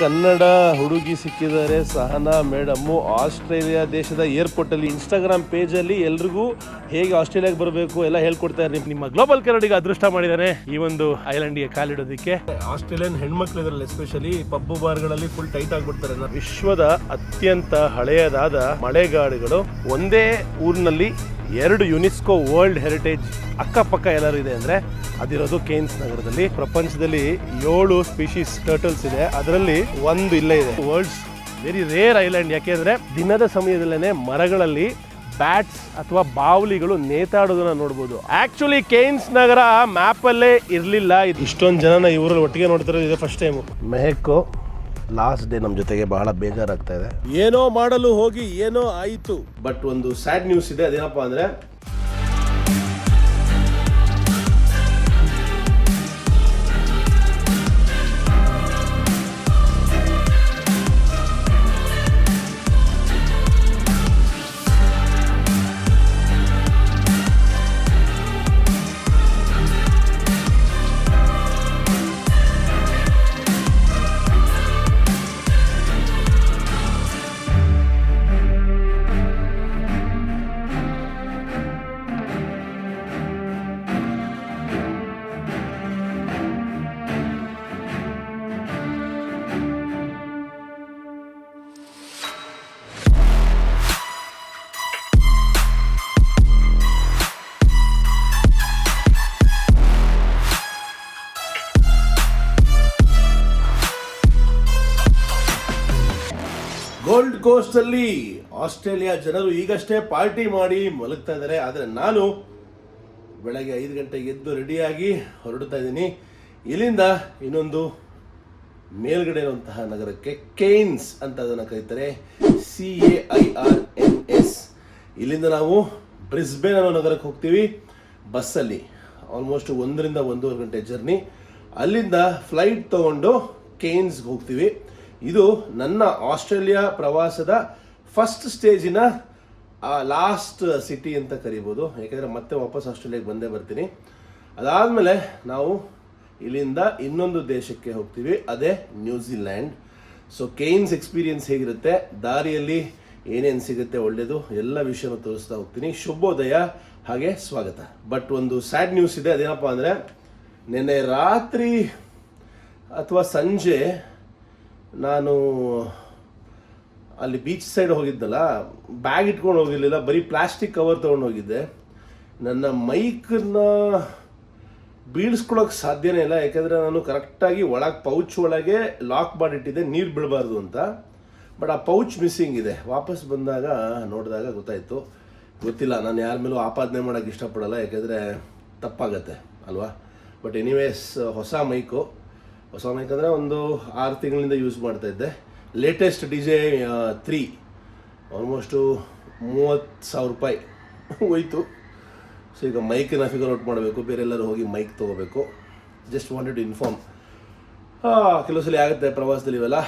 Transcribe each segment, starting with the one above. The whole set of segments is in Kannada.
ಕನ್ನಡ ಹುಡುಗಿ ಸಿಕ್ಕಿದ್ದಾರೆ ಸಹನಾ ಮೇಡಮ್ಮು ಆಸ್ಟ್ರೇಲಿಯಾ ದೇಶದ ಏರ್ಪೋರ್ಟ್ ಅಲ್ಲಿ ಇನ್ಸ್ಟಾಗ್ರಾಮ್ ಪೇಜ್ ಅಲ್ಲಿ ಎಲ್ರಿಗೂ ಹೇಗೆ ಆಸ್ಟ್ರೇಲಿಯಾಗೆ ಬರಬೇಕು ಎಲ್ಲ ಹೇಳ್ಕೊಡ್ತಾರೆ. ನಿಮ್ಮ ಗ್ಲೋಬಲ್ ಕನ್ನಡಿಗ ಅದೃಷ್ಟ ಮಾಡಿದಾನೆ ಈ ಒಂದು ಐಲ್ಯಾಂಡ್ಗೆ ಕಾಲಿಡೋದಕ್ಕೆ. ಆಸ್ಟ್ರೇಲಿಯನ್ ಹೆಣ್ಮಕ್ಳು ಇದರಲ್ಲಿ ಎಸ್ಪೆಷಲಿ ಪಬ್ಬು ಬಾರ್ಗಳಲ್ಲಿ ಫುಲ್ ಟೈಟ್ ಆಗ್ಬಿಡ್ತಾರೆ. ವಿಶ್ವದ ಅತ್ಯಂತ ಹಳೆಯದಾದ ಮಳೆಗಾಡುಗಳು ಒಂದೇ ಊರಿನಲ್ಲಿ 2 ಯುನೆಸ್ಕೋ ವರ್ಲ್ಡ್ ಹೆರಿಟೇಜ್ ಅಕ್ಕಪಕ್ಕ ಎಲ್ಲರೂ ಇದೆ ಅಂದರೆ ಅದಿರೋದು ಕೇನ್ಸ್ ನಗರದಲ್ಲಿ. ಪ್ರಪಂಚದಲ್ಲಿ 7 ಸ್ಪೀಶೀಸ್ ಟರ್ಟಲ್ಸ್ ಇದೆ, ಅದರಲ್ಲಿ ಒಂದು ಇಲ್ಲೇ ಇದೆ. World's very rare island. ಯಾಕೆಂದ್ರೆ ದಿನದ ಸಮಯದಲ್ಲೇ ಮರಗಳಲ್ಲಿ ಬ್ಯಾಟ್ಸ್ ಅಥವಾ ಬಾವಲಿಗಳು ನೇತಾಡೋದನ್ನ ನೋಡ್ಬೋದು. ಆಕ್ಚುಲಿ ಕೇನ್ಸ್ ನಗರ ಮ್ಯಾಪ್ ಅಲ್ಲೇ ಇರ್ಲಿಲ್ಲ. ಇಷ್ಟೊಂದು ಜನನ ಇವರಲ್ಲಿ ಒಟ್ಟಿಗೆ ನೋಡ್ತಾರೆ, ಇದೆ ಫಸ್ಟ್ ಟೈಮ್. ಮೆಹೆಕೋ ಲಾಸ್ಟ್ ಡೇ ನಮ್ಮ ಜೊತೆಗೆ ಬಹಳ ಬೇಜಾರಾಗ್ತಾ ಇದೆ. ಏನೋ ಮಾಡಲು ಹೋಗಿ ಏನೋ ಆಯಿತು. ಬಟ್ ಒಂದು ಸ್ಯಾಡ್ ನ್ಯೂಸ್ ಇದೆ. ಅದೇನಪ್ಪ ಅಂದ್ರೆ ಗೋಲ್ಡ್ ಕೋಸ್ಟ್ ಅಲ್ಲಿ ಆಸ್ಟ್ರೇಲಿಯಾ ಜನರು ಈಗಷ್ಟೇ ಪಾರ್ಟಿ ಮಾಡಿ ಮಲಗ್ತಾ ಇದ್ದಾರೆ. ಆದರೆ ನಾನು ಬೆಳಗ್ಗೆ 5 ಗಂಟೆಗೆ ಎದ್ದು ರೆಡಿಯಾಗಿ ಹೊರಡ್ತಾ ಇದ್ದೀನಿ. ಇಲ್ಲಿಂದ ಇನ್ನೊಂದು ಮೇಲ್ಗಡೆ ಇರುವಂತಹ ನಗರಕ್ಕೆ, ಕೇನ್ಸ್ ಅಂತ ಅದನ್ನು ಕರೀತಾರೆ, CAIRNS. ಇಲ್ಲಿಂದ ನಾವು ಬ್ರಿಸ್ಬೇನ್ ಅನ್ನೋ ನಗರಕ್ಕೆ ಹೋಗ್ತೀವಿ ಬಸ್ಸಲ್ಲಿ. ಆಲ್ಮೋಸ್ಟ್ 1 ರಿಂದ 1.5 ಗಂಟೆ ಜರ್ನಿ. ಅಲ್ಲಿಂದ ಫ್ಲೈಟ್ ತಗೊಂಡು ಕೇನ್ಸ್ಗೆ ಹೋಗ್ತೀವಿ. ಇದು ನನ್ನ ಆಸ್ಟ್ರೇಲಿಯಾ ಪ್ರವಾಸದ ಫಸ್ಟ್ ಸ್ಟೇಜಿನ ಲಾಸ್ಟ್ ಸಿಟಿ ಅಂತ ಕರಿಬೋದು. ಯಾಕೆಂದರೆ ಮತ್ತೆ ವಾಪಸ್ ಆಸ್ಟ್ರೇಲಿಯಾಗೆ ಬಂದೇ ಬರ್ತೀನಿ. ಅದಾದಮೇಲೆ ನಾವು ಇಲ್ಲಿಂದ ಇನ್ನೊಂದು ದೇಶಕ್ಕೆ ಹೋಗ್ತೀವಿ, ಅದೇ ನ್ಯೂಜಿಲ್ಯಾಂಡ್. ಸೊ ಕೇನ್ಸ್ ಎಕ್ಸ್ಪೀರಿಯನ್ಸ್ ಹೇಗಿರುತ್ತೆ, ದಾರಿಯಲ್ಲಿ ಏನೇನು ಸಿಗುತ್ತೆ ಒಳ್ಳೆಯದು, ಎಲ್ಲ ವಿಷಯನ ತೋರಿಸ್ತಾ ಹೋಗ್ತೀನಿ. ಶುಭೋದಯ, ಹಾಗೆ ಸ್ವಾಗತ. ಬಟ್ ಒಂದು ಸ್ಯಾಡ್ ನ್ಯೂಸ್ ಇದೆ. ಅದೇನಪ್ಪ ಅಂದರೆ ನಿನ್ನೆ ರಾತ್ರಿ ಅಥವಾ ಸಂಜೆ ನಾನು ಅಲ್ಲಿ ಬೀಚ್ ಸೈಡ್ ಹೋಗಿದ್ದಲ್ಲ, ಬ್ಯಾಗ್ ಇಟ್ಕೊಂಡು ಹೋಗಿರಲಿಲ್ಲ, ಬರೀ ಪ್ಲಾಸ್ಟಿಕ್ ಕವರ್ ತೊಗೊಂಡು ಹೋಗಿದ್ದೆ. ನನ್ನ ಮೈಕನ್ನ ಬೀಳಿಸ್ಕೊಳ್ಳೋಕೆ ಸಾಧ್ಯನೇ ಇಲ್ಲ. ಯಾಕೆಂದರೆ ನಾನು ಕರೆಕ್ಟಾಗಿ ಪೌಚ್ ಒಳಗೆ ಲಾಕ್ ಮಾಡಿಟ್ಟಿದ್ದೆ, ನೀರು ಬೀಳಬಾರ್ದು ಅಂತ. ಬಟ್ ಆ ಪೌಚ್ ಮಿಸ್ಸಿಂಗ್ ಇದೆ. ವಾಪಸ್ ಬಂದಾಗ ನೋಡಿದಾಗ ಗೊತ್ತಾಯಿತು. ಗೊತ್ತಿಲ್ಲ, ನಾನು ಯಾರ ಮೇಲೂ ಆಪಾದನೆ ಮಾಡೋಕ್ಕೆ ಇಷ್ಟಪಡಲ್ಲ, ಯಾಕೆಂದರೆ ತಪ್ಪಾಗತ್ತೆ ಅಲ್ವಾ. ಬಟ್ ಎನಿವೇಸ್, ಹೊಸ ಮೈಕ್ ಅಂದರೆ ಒಂದು 6 ತಿಂಗಳಿಂದ ಯೂಸ್ ಮಾಡ್ತಾಯಿದ್ದೆ. ಲೇಟೆಸ್ಟ್ DJ3 ಆಲ್ಮೋಸ್ಟು 30,000 ರೂಪಾಯಿ ಹೋಯಿತು. ಸೊ ಈಗ ಮೈಕನ್ನ ಫಿಗರ್ ಔಟ್ ಮಾಡಬೇಕು, ಬೇರೆ ಎಲ್ಲರೂ ಹೋಗಿ ಮೈಕ್ ತೊಗೋಬೇಕು. Just wanted to inform. ಕೆಲವು ಸಲ ಆಗುತ್ತೆ ಪ್ರವಾಸದಲ್ಲಿ ಇವೆಲ್ಲ.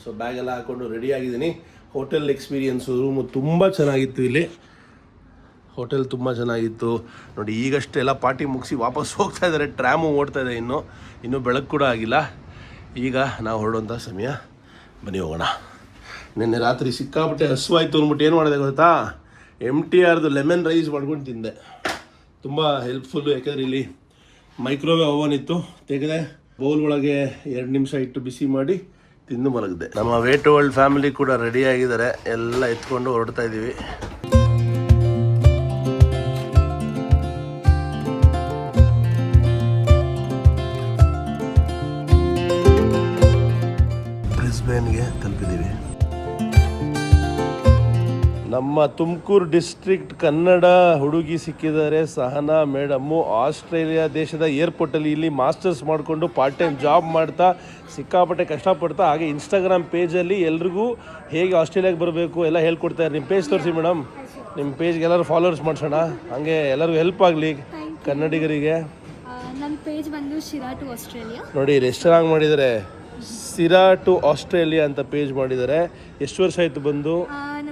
ಸೊ ಬ್ಯಾಗೆಲ್ಲ ಹಾಕ್ಕೊಂಡು ರೆಡಿ ಆಗಿದ್ದೀನಿ. ಹೋಟೆಲ್ ಎಕ್ಸ್ಪೀರಿಯನ್ಸು, ರೂಮು ತುಂಬ ಚೆನ್ನಾಗಿತ್ತು. ಇಲ್ಲಿ ಹೋಟೆಲ್ ತುಂಬ ಚೆನ್ನಾಗಿತ್ತು ನೋಡಿ. ಈಗಷ್ಟೇ ಎಲ್ಲ ಪಾರ್ಟಿ ಮುಗಿಸಿ ವಾಪಸ್ ಹೋಗ್ತಾ ಇದ್ದಾರೆ. ಟ್ರ್ಯಾಮು ಓಡ್ತಾ ಇದೆ, ಇನ್ನೂ ಬೆಳಕು ಕೂಡ ಆಗಿಲ್ಲ. ಈಗ ನಾವು ಹೊರಡುವಂಥ ಸಮಯ, ಬನ್ನಿ ಹೋಗೋಣ. ನಿನ್ನೆ ರಾತ್ರಿ ಸಿಕ್ಕಾಬಿಟ್ಟೆ ಹಸುವಾಯಿತು ಅಂದ್ಬಿಟ್ಟು ಏನು ಮಾಡಿದೆ ಗೊತ್ತಾ, MTRದು ಲೆಮನ್ ರೈಸ್ ಮಾಡ್ಕೊಂಡು ತಿಂದೆ. ತುಂಬ ಹೆಲ್ಪ್ಫುಲ್ಲು. ಯಾಕೆಂದರೆ ಇಲ್ಲಿ ಮೈಕ್ರೋವೇವ್ ಓವನ್ ಇತ್ತು, ತೆಗೆದೆ ಬೌಲ್ ಒಳಗೆ 2 ನಿಮಿಷ ಇಟ್ಟು ಬಿಸಿ ಮಾಡಿ ತಿಂದು ಮಲಗಿದೆ. ನಮ್ಮ ವೇಟ್ ವರ್ಲ್ಡ್ ಫ್ಯಾಮಿಲಿ ಕೂಡ ರೆಡಿ ಆಗಿದ್ದಾರೆ, ಎಲ್ಲ ಎತ್ಕೊಂಡು ಹೊರಡ್ತಾ ಇದ್ದೀವಿ. ಬ್ರಿಸ್ಬೇನ್ಗೆ ತಲುಪಿದ್ದೀವಿ. ನಮ್ಮ ತುಮಕೂರು ಡಿಸ್ಟ್ರಿಕ್ಟ್ ಕನ್ನಡ ಹುಡುಗಿ ಸಿಕ್ಕಿದ್ದಾರೆ ಸಹನಾ ಮೇಡಮ್ಮು. ಆಸ್ಟ್ರೇಲಿಯಾ ದೇಶದ ಏರ್ಪೋರ್ಟಲ್ಲಿ ಇಲ್ಲಿ ಮಾಸ್ಟರ್ಸ್ ಮಾಡಿಕೊಂಡು ಪಾರ್ಟ್ ಟೈಮ್ ಜಾಬ್ ಮಾಡ್ತಾ ಸಿಕ್ಕಾಪಟ್ಟೆ ಕಷ್ಟಪಡ್ತಾ, ಹಾಗೆ ಇನ್ಸ್ಟಾಗ್ರಾಮ್ ಪೇಜಲ್ಲಿ ಎಲ್ರಿಗೂ ಹೇಗೆ ಆಸ್ಟ್ರೇಲಿಯಾಗೆ ಬರಬೇಕು ಎಲ್ಲ ಹೇಳ್ಕೊಡ್ತಾರೆ. ನಿಮ್ಮ ಪೇಜ್ ತೋರಿಸಿ ಮೇಡಮ್, ನಿಮ್ಮ ಪೇಜ್ಗೆ ಎಲ್ಲರೂ ಫಾಲೋವರ್ಸ್ ಮಾಡಿಸೋಣ, ಹಾಗೆ ಎಲ್ಲರಿಗೂ ಹೆಲ್ಪ್ ಆಗಲಿ ಕನ್ನಡಿಗರಿಗೆ. ನನ್ನ ಪೇಜ್ ಬಂದು ಶಿರಾ ಟು ಆಸ್ಟ್ರೇಲಿಯಾ. ನೋಡಿ ರೆಸ್ಟೋರಾಂಗ್ ಮಾಡಿದ್ದಾರೆ, ಸಿರಾ ಟು ಆಸ್ಟ್ರೇಲಿಯಾ ಅಂತ ಪೇಜ್ ಮಾಡಿದ್ದಾರೆ. ಎಷ್ಟು ವರ್ಷ ಆಯಿತು ಬಂದು?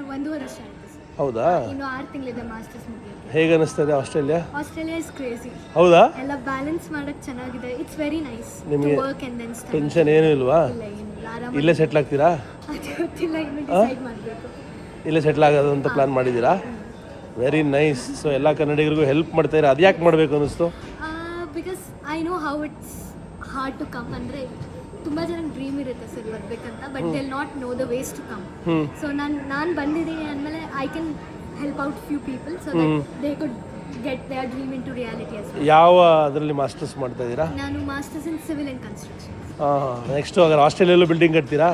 1.5 ವರ್ಷ ಆಯಿತು. ಹೌದಾ? ಇನ್ನು 6 ತಿಂಗಳಿದೆ ಮಾಸ್ಟರ್ಸ್ ಮುಗಿಯೋಕೆ. ಹೇಗೆ ಅನಿಸ್ತದೆ ಆಸ್ಟ್ರೇಲಿಯಾ? Australia is crazy. ಹೌದಾ? ಎಲ್ಲ ಬ್ಯಾಲೆನ್ಸ್ ಮಾಡೋಕ್ಕೆ ಚೆನ್ನಾಗಿದೆ. It's very nice. ನಿಮಗೆ work and then study. Tension ಏನೂ ಇಲ್ವಾ? ಇಲ್ಲ, ಏನಿಲ್ಲ. ಆರಾಮಾಗಿ. ಇಲ್ಲೇ ಸೆಟ್ಲ್ ಆಗ್ತೀರಾ? ಅದು ಗೊತ್ತಿಲ್ಲ, ಇನ್ನು ಡಿಸೈಡ್ ಮಾಡಬೇಕು. ಇಲ್ಲೇ ಸೆಟ್ಲ್ ಆಗೋದು ಅಂತ ಪ್ಲ್ಯಾನ್ ಮಾಡಿದ್ದೀರಾ? Very nice. ಸೊ ಎಲ್ಲ ಕನ್ನಡಿಗರಿಗೂ ಹೆಲ್ಪ್ ಮಾಡ್ತಾಯಿರ, ಅದು ಯಾಕೆ ಮಾಡಬೇಕು ಅನ್ನಿಸ್ತು? Because I know how it's hard to come. ಅಂದರೆ ತುಂಬ ಜನ ಡ್ರೀಮ್ ಇರುತ್ತೆ ಸರ್ ಬರಬೇಕಂತ, but they not know the ways to come. So ನಾನು ಬಂದಿದ್ದೀನಿ ಅಂದಮೇಲೆ I can help out few people so that they could get their dream into reality as well. ಯಾವ ಅದರಲ್ಲಿ ಮಾಸ್ಟರ್ಸ್ ಮಾಡ್ತಾ ಇದ್ದೀರಾ? ನಾನು masters in civil and construction. Next ಹಾಗಾದ್ರೆ ಆಸ್ಟ್ರೇಲಿಯಲ್ಲೂ ಬಿಲ್ಡಿಂಗ್ ಕಟ್ತೀರಾ?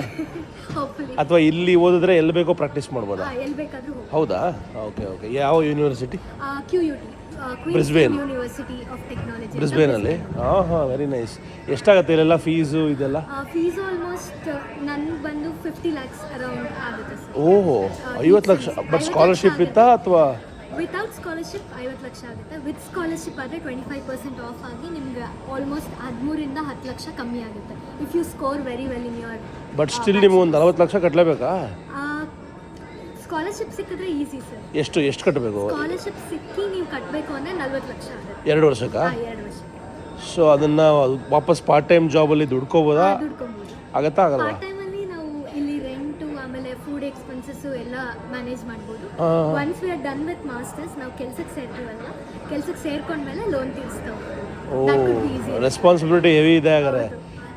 ಹೋಪ್ಫುಲಿ ಅಥವಾ ಇಲ್ಲಿ ಓದಿದ್ರೆ ಎಲ್ಲಿ ಬೇಕೋ ಪ್ರಾಕ್ಟೀಸ್ ಮಾಡ್ಬೋದಾ? ಎಲ್ಲಿ ಬೇಕಾದರೂ ಹೋಗಿ. ಹೌದಾ? ಓಕೆ. ಯಾವ university? QUT Brisbane university of technology. ಬ್ರಿಸ್ಬೇನಲ್ಲಿ? Very nice. ಎಷ್ಟಾಗುತ್ತೆ ಇಲ್ಲೆಲ್ಲ ಫೀಸು ಇದೆಲ್ಲ? ಫೀಸು ಆಲ್ಮೋಸ್ಟ್ ನನಗೆ ಬಂದು 50 lakhs ಅರೌಂಡ್ ಆಗುತ್ತೆ ಸರ್. ಓಹೋ, 50 ಲಕ್ಷ. ಬಟ್ ಸ್ಕಾಲರ್ಶಿಪ್ ಇತ್ತಾ ಅಥವಾ? ವಿತೌಟ್ ಸ್ಕಾಲರ್ಶಿಪ್ 50 ಲಕ್ಷ ಆಗುತ್ತೆ. ವಿತ್ ಸ್ಕಾಲರ್ಶಿಪ್ ಆದರೆ 25% ಆಫ್ ಆಗಿ ನಿಮ್ಗೆ ಆಲ್ಮೋಸ್ಟ್ 13ರಿಂದ 10 ಲಕ್ಷ ಕಮ್ಮಿ ಆಗುತ್ತೆ if you score very well in your. But still ನೀವು ಒಂದು 40 ಲಕ್ಷ ಕಟ್ಟಲೇಬೇಕಾ? ಸ್ಕಾಲರ್ಶಿಪ್ ಸಿಕ್ಕಿದ್ರೆ ಈಸಿ ಸರ್. ಎಷ್ಟು ಕಟ್ಟಬೇಕು? ಸ್ಕಾಲರ್ಶಿಪ್ ಸಿಕ್ಕಿ ನೀವು ಕಟ್ಟಬೇಕು ಅಂದರೆ 40 ಲಕ್ಷ ಆಗುತ್ತೆ 2 ವರ್ಷಕ್ಕಾ? 2 ವರ್ಷಕ್ಕೆ. ಸೊ ಅದನ್ನು ವಾಪಸ್ ಪಾರ್ಟ್ ಟೈಮ್ ಜಾಬಲ್ಲಿ ದುಡ್ಕೋಬೋದಾ? ದುಡ್ಕೊಬೋದು. ಆಗತ್ತಾ ಆಗಲ್ಲ? ಪಾರ್ಟ್ ಟೈಮಲ್ಲಿ ನಾವು ಇಲ್ಲಿ ರೆಂಟು ಆಮೇಲೆ ಫುಡ್ ಎಕ್ಸ್ಪೆನ್ಸಸ್ಸು ಎಲ್ಲ ಮ್ಯಾನೇಜ್ ಮಾಡ್ಬೋದು. Once we are done with masters ನಾವು ಕೆಲ್ಸಕ್ಕೆ ಸೇರ್ತೀವಲ್ಲ, ಕೆಲ್ಸಕ್ಕೆ ಸೇರ್ಕೊಂಡ್ಮೇಲೆ ಲೋನ್ ತೀರಿಸ್ತಾ ಹೋಗ್ಬೋದು. ರೆಸ್ಪಾನ್ಸಿಬಿಲಿಟಿ ಹೆವಿ ಇದೆ ಹಾಗಾದ್ರೆ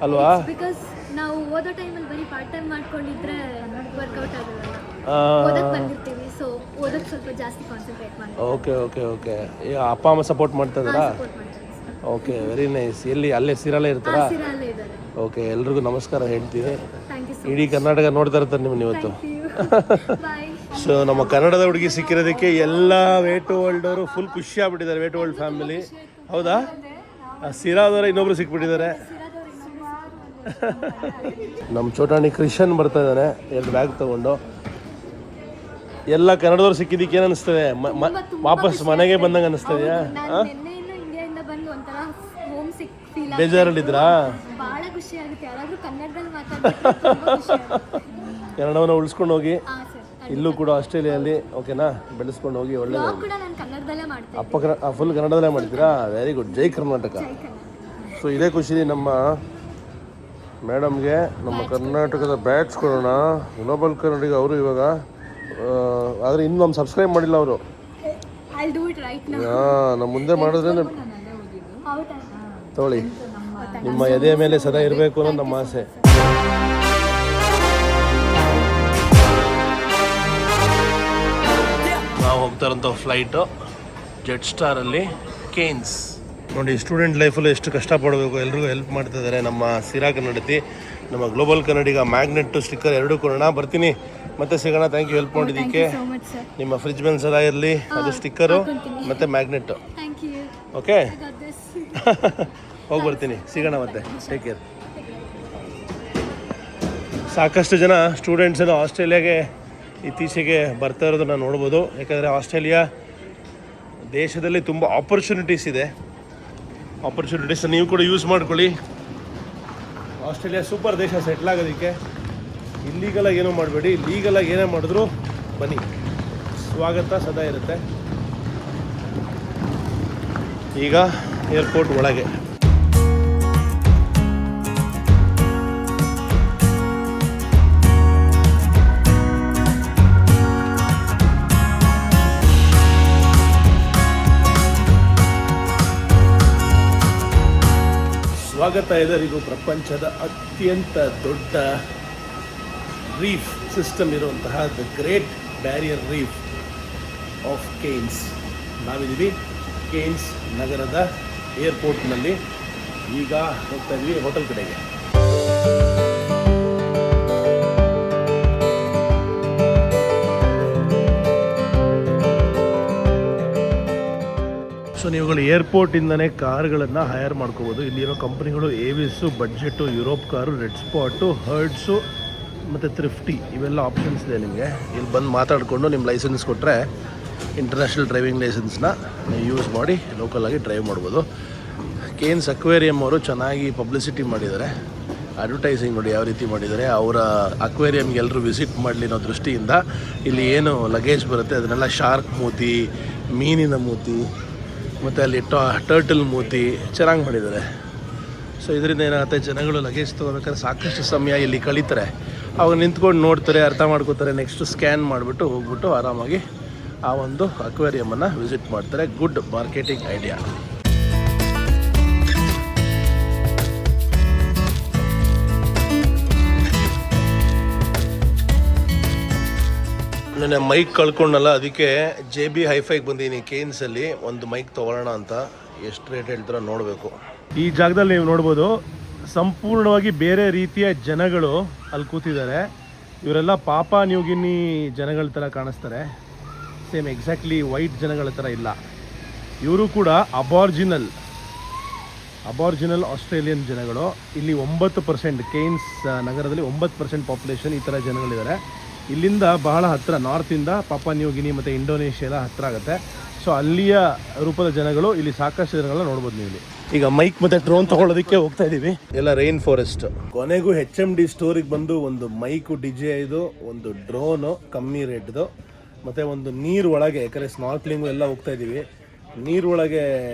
ಅಲ್ವಾ? ಬಿಕಾಸ್ ನಾವು ಓದೋ ಟೈಮಲ್ಲಿ ಬರೀ ಪಾರ್ಟ್ ಟೈಮ್ ಮಾಡ್ಕೊಂಡಿದ್ರೆ ವರ್ಕೌಟ್ ಆಗಲ್ಲ. ಓದಕ್ಕೆ ಬಂದಿರ್ತೀವಿ, ಸೊ ಓದಕ್ಕೆ ಸ್ವಲ್ಪ ಜಾಸ್ತಿ ಕಾನ್ಸಂಟ್ರೇಟ್ ಮಾಡ್ತೀವಿ. ಓಕೆ. ಅಪ್ಪ ಅಮ್ಮ ಸಪೋರ್ಟ್ ಮಾಡ್ತಾ ಇದ್ದಾರಾ? ಸಪೋರ್ಟ್ ಮಾಡ್ತೀವಿ. Okay, very nice. ಎಲ್ಲಿ ಅಲ್ಲೇ ಸಿರಲ್ಲೇ ಇರ್ತಾರಾ? ಸಿರಲ್ಲೇ ಇದ್ದಾರೆ. ಓಕೆ, ಎಲ್ರಿಗೂ ನಮಸ್ಕಾರ ಹೇಳ್ತೀನಿ. ಥ್ಯಾಂಕ್ ಯು ಸೊ ಇಡೀ ಕರ್ನಾಟಕ ನೋಡ್ತಾ ಇರ್ತಾರೆ ನಿಮ್ಮನ್ನು ಇವತ್ತು. ಬಾಯ್. ಸೊ ನಮ್ಮ ಕನ್ನಡದ ಹುಡುಗಿ ಸಿಕ್ಕಿರೋದಕ್ಕೆ ಎಲ್ಲ ವೇಟು ವರ್ಲ್ಡ್ ಅವರು ಫುಲ್ ಖುಷಿ ಆಗ್ಬಿಟ್ಟಿದ್ದಾರೆ. Weight world family. ಹೌದಾ? ಸಿರಾದವರ ಇನ್ನೊಬ್ರು ಸಿಕ್ಬಿಟ್ಟಿದ್ದಾರೆ. ನಮ್ಮ ಚೋಟಾಣಿ ಕ್ರಿಶನ್ ಬರ್ತಾ ಇದ್ದಾನೆ 2 ಬ್ಯಾಗ್ ತಗೊಂಡು. ಎಲ್ಲ ಕನ್ನಡದವ್ರು ಸಿಕ್ಕಿದ್ದಕ್ಕೆ ಏನು ಅನಿಸ್ತದೆ? ವಾಪಸ್ ಮನೆಗೆ ಬಂದಂಗೆ ಅನಿಸ್ತದೆಯಾ? ನಿನ್ನೆಯಿಂದ ಇಂಡಿಯಾದಿಂದ ಬಂದು ಒಂಥರ ಹೋಮ್ ಸಿಕ್ ಫೀಲ್. ಬೇಜಾರಲ್ಲಿದ್ರಾ? ಭಾಳ ಖುಷಿ ಆಗುತ್ತೆ ಯಾರಾದರೂ ಕನ್ನಡದಲ್ಲಿ ಮಾತಾಡ್ತಾರೆ. ಕನ್ನಡವನ್ನು ಉಳಿಸ್ಕೊಂಡು ಹೋಗಿ. ಹಾಂ ಸರ್. ಇಲ್ಲೂ ಕೂಡ ಆಸ್ಟ್ರೇಲಿಯಲ್ಲಿ ಓಕೆನಾ ಬೆಳೆಸ್ಕೊಂಡು ಹೋಗಿ. ಒಳ್ಳೆ ಕೂಡ ನಾನು ಕನ್ನಡದಲ್ಲೇ ಮಾಡ್ತೀನಿ. ಫುಲ್ ಕನ್ನಡದಲ್ಲೇ ಮಾಡ್ತೀರಾ? Very good. ಜೈ ಕರ್ನಾಟಕ. ಸೊ ಇದೇ ಖುಷಿ ನಮ್ಮ ಮೇಡಮ್ಗೆ. ನಮ್ಮ ಕರ್ನಾಟಕದ ಬ್ಯಾಟ್ಸ್ ಕೊಡೋಣ. ಗ್ಲೋಬಲ್ ಕನ್ನಡಿಗ ಅವರು ಇವಾಗ. ಆದರೆ ಇನ್ನೂ ನಮ್ಮ ಸಬ್ಸ್ಕ್ರೈಬ್ ಮಾಡಿಲ್ಲ ಅವರು. ನಮ್ಮ ಮುಂದೆ ಮಾಡಿದ್ರೆ ತಗೊಳ್ಳಿ. ನಿಮ್ಮ ಎದೆಯ ಮೇಲೆ ಸದಾ ಇರಬೇಕು ಅನ್ನೋದು ನಮ್ಮ ಆಸೆ. ನಾವು ಹೋಗ್ತಾರಂಥ ಫ್ಲೈಟು ಜೆಟ್ ಸ್ಟಾರಲ್ಲಿ ಕೇನ್ಸ್. ನೋಡಿ, ಸ್ಟೂಡೆಂಟ್ ಲೈಫಲ್ಲೂ ಎಷ್ಟು ಕಷ್ಟಪಡಬೇಕು. ಎಲ್ರಿಗೂ ಹೆಲ್ಪ್ ಮಾಡ್ತಾ ಇದ್ದಾರೆ ನಮ್ಮ ಸಿರಾ ಕನ್ನಡತಿ. ನಮ್ಮ ಗ್ಲೋಬಲ್ ಕನ್ನಡಿಗ ಮ್ಯಾಗ್ನೆಟ್ಟು ಸ್ಟಿಕ್ಕರ್ ಎರಡೂ ಕೊಡೋಣ. ಬರ್ತೀನಿ, ಮತ್ತೆ ಸಿಗೋಣ. ಥ್ಯಾಂಕ್ ಯು ಹೆಲ್ಪ್ ಮಾಡಿದ್ದಕ್ಕೆ. ನಿಮ್ಮ ಫ್ರಿಜ್ ಮೇಲೆ ಸದಾ ಇರಲಿ ಅದು ಸ್ಟಿಕ್ಕರು ಮತ್ತು ಮ್ಯಾಗ್ನೆಟ್ಟು. ಓಕೆ, ಹೋಗಿ ಬರ್ತೀನಿ. ಸಿಗೋಣ ಮತ್ತೆ. Take care. ಸಾಕಷ್ಟು ಜನ ಸ್ಟೂಡೆಂಟ್ಸನ್ನು ಆಸ್ಟ್ರೇಲಿಯಾಗೆ ಇತ್ತೀಚೆಗೆ ಬರ್ತಾ ಇರೋದನ್ನು ನೋಡ್ಬೋದು. ಯಾಕಂದರೆ ಆಸ್ಟ್ರೇಲಿಯಾ ದೇಶದಲ್ಲಿ ತುಂಬ ಆಪರ್ಚುನಿಟೀಸ್ ಇದೆ. ಆಪರ್ಚುನಿಟೀಸನ್ನು ನೀವು ಕೂಡ ಯೂಸ್ ಮಾಡ್ಕೊಳ್ಳಿ. ಆಸ್ಟ್ರೇಲಿಯಾ ಸೂಪರ್ ದೇಶ ಸೆಟ್ಲ್ ಆಗೋದಕ್ಕೆ. ಇಲ್ಲೀಗಲಾಗಿ ಏನೂ ಮಾಡಬೇಡಿ, ಲೀಗಲಾಗಿ ಏನೇ ಮಾಡಿದ್ರು ಬನ್ನಿ, ಸ್ವಾಗತ ಸದಾ ಇರುತ್ತೆ. ಈಗ ಏರ್ಪೋರ್ಟ್ ಒಳಗೆ. ಸ್ವಾಗತ ಎಲ್ಲರಿಗೂ. ಪ್ರಪಂಚದ ಅತ್ಯಂತ ದೊಡ್ಡ ರೀಫ್ ಸಿಸ್ಟಮ್ ಇರುವಂತಹ the great barrier reef of ಕೇನ್ಸ್. ನಾವಿದ್ದೀವಿ ಕೇನ್ಸ್ ನಗರದ ಏರ್ಪೋರ್ಟ್ನಲ್ಲಿ. ಈಗ ಹೋಗ್ತಾ ಇದ್ವಿ ಹೋಟೆಲ್ ಕಡೆಗೆ. ಸೊ ನೀವುಗಳು ಏರ್ಪೋರ್ಟಿಂದನೇ ಕಾರ್ಗಳನ್ನು ಹೈರ್ ಮಾಡ್ಕೋಬೋದು. ಇಲ್ಲಿರೋ ಕಂಪ್ನಿಗಳು Avis, Budget, Europcar, Red Spot, Hertz ಮತ್ತು ಥ್ರಿಫ್ಟಿ ಇವೆಲ್ಲ ಆಪ್ಷನ್ಸ್ ಇದೆ ನಿಮಗೆ. ಇಲ್ಲಿ ಬಂದು ಮಾತಾಡಿಕೊಂಡು ನಿಮ್ಮ ಲೈಸೆನ್ಸ್ ಕೊಟ್ಟರೆ ಇಂಟರ್ನ್ಯಾಷನಲ್ ಡ್ರೈವಿಂಗ್ ಲೈಸೆನ್ಸ್ನ ಯೂಸ್ ಮಾಡಿ ಲೋಕಲಾಗಿ ಡ್ರೈವ್ ಮಾಡ್ಬೋದು. ಕೇನ್ಸ್ ಅಕ್ವೇರಿಯಮ್ ಅವರು ಚೆನ್ನಾಗಿ ಪಬ್ಲಿಸಿಟಿ ಮಾಡಿದ್ದಾರೆ. ಅಡ್ವರ್ಟೈಸಿಂಗ್ ನೋಡಿ ಯಾವ ರೀತಿ ಮಾಡಿದ್ದಾರೆ. ಅವರ ಅಕ್ವೇರಿಯಮ್ಗೆ ಎಲ್ಲರೂ ವಿಸಿಟ್ ಮಾಡಲಿ ಅನ್ನೋ ದೃಷ್ಟಿಯಿಂದ ಇಲ್ಲಿ ಏನು ಲಗೇಜ್ ಬರುತ್ತೆ ಅದನ್ನೆಲ್ಲ ಶಾರ್ಕ್ ಮೂತಿ, ಮೀನಿನ ಮೂತಿ ಮತ್ತು ಅಲ್ಲಿ ಟರ್ಟಲ್ ಮೂತಿ ಚೆನ್ನಾಗಿ ಮಾಡಿದ್ದಾರೆ. ಸೊ ಇದರಿಂದ ಏನಾಗುತ್ತೆ, ಜನಗಳು ಲಗೇಜ್ ತೊಗೋಬೇಕಾದ್ರೆ ಸಾಕಷ್ಟು ಸಮಯ ಇಲ್ಲಿ ಕಳೀತಾರೆ. ಅವಾಗ ನಿಂತ್ಕೊಂಡು ನೋಡ್ತಾರೆ, ಅರ್ಥ ಮಾಡ್ಕೋತಾರೆ, ನೆಕ್ಸ್ಟ್ ಸ್ಕ್ಯಾನ್ ಮಾಡಿಬಿಟ್ಟು ಹೋಗ್ಬಿಟ್ಟು ಆರಾಮಾಗಿ ಆ ಒಂದು ಅಕ್ವೇರಿಯಮನ್ನು ವಿಸಿಟ್ ಮಾಡ್ತಾರೆ. Good marketing idea. ನಾನು ಮೈಕ್ ಕಳ್ಕೊಂಡಲ್ಲ, ಅದಕ್ಕೆ JB ಹೈಫೈಗೆ ಬಂದೀನಿ. ಕೇನ್ಸಲ್ಲಿ ಒಂದು ಮೈಕ್ ತೊಗೊಳ್ಳೋಣ ಅಂತ. ಎಷ್ಟು ರೇಟ್ ಹೇಳ್ತಾರೋ ನೋಡಬೇಕು. ಈ ಜಾಗದಲ್ಲಿ ನೀವು ನೋಡ್ಬೋದು, ಸಂಪೂರ್ಣವಾಗಿ ಬೇರೆ ರೀತಿಯ ಜನಗಳು ಅಲ್ಲಿ ಕೂತಿದ್ದಾರೆ. ಇವರೆಲ್ಲ ಪಾಪಾ ನ್ಯೂಗಿನಿ ಜನಗಳ ಥರ ಕಾಣಿಸ್ತಾರೆ. ಸೇಮ್ ಎಕ್ಸಾಕ್ಟ್ಲಿ ವೈಟ್ ಜನಗಳ ಥರ ಇಲ್ಲ. ಇವರು ಕೂಡ ಅಬಾರ್ಜಿನಲ್ ಆಸ್ಟ್ರೇಲಿಯನ್ ಜನಗಳು. ಇಲ್ಲಿ 9% ಕೇನ್ಸ್ ನಗರದಲ್ಲಿ 9% ಪಾಪ್ಯುಲೇಷನ್ ಈ ಥರ ಜನಗಳಿದ್ದಾರೆ. ಇಲ್ಲಿಂದ ಬಹಳ ಹತ್ತಿರ, ನಾರ್ತಿಂದ ಪಾಪಾ ನ್ಯೂಗಿನಿ ಮತ್ತು ಇಂಡೋನೇಷ್ಯಾ ಎಲ್ಲ ಹತ್ತಿರ ಆಗುತ್ತೆ. ಸೊ ಅಲ್ಲಿಯ ರೂಪದ ಜನಗಳು ಇಲ್ಲಿ ಸಾಕಷ್ಟು ಜನಗಳನ್ನ ನೋಡ್ಬೋದು ನೀವು ಇಲ್ಲಿ. ಈಗ ಮೈಕ್ ಮತ್ತು ಡ್ರೋನ್ ತೊಗೊಳ್ಳೋದಕ್ಕೆ ಹೋಗ್ತಾ ಇದ್ದೀವಿ. ಎಲ್ಲ ರೈನ್ ಫಾರೆಸ್ಟ್. ಕೊನೆಗೂ HMD ಸ್ಟೋರಿಗೆ ಬಂದು ಒಂದು ಮೈಕು DJI, ಒಂದು ಡ್ರೋನು ಕಮ್ಮಿ ರೇಟ್ದು, ಮತ್ತು ಒಂದು ನೀರು ಒಳಗೆ, ಯಾಕಂದರೆ ಸ್ನಾರ್ಕ್ಲಿಂಗು ಎಲ್ಲ ಹೋಗ್ತಾ ಇದ್ದೀವಿ. ನೀರೊಳಗೆ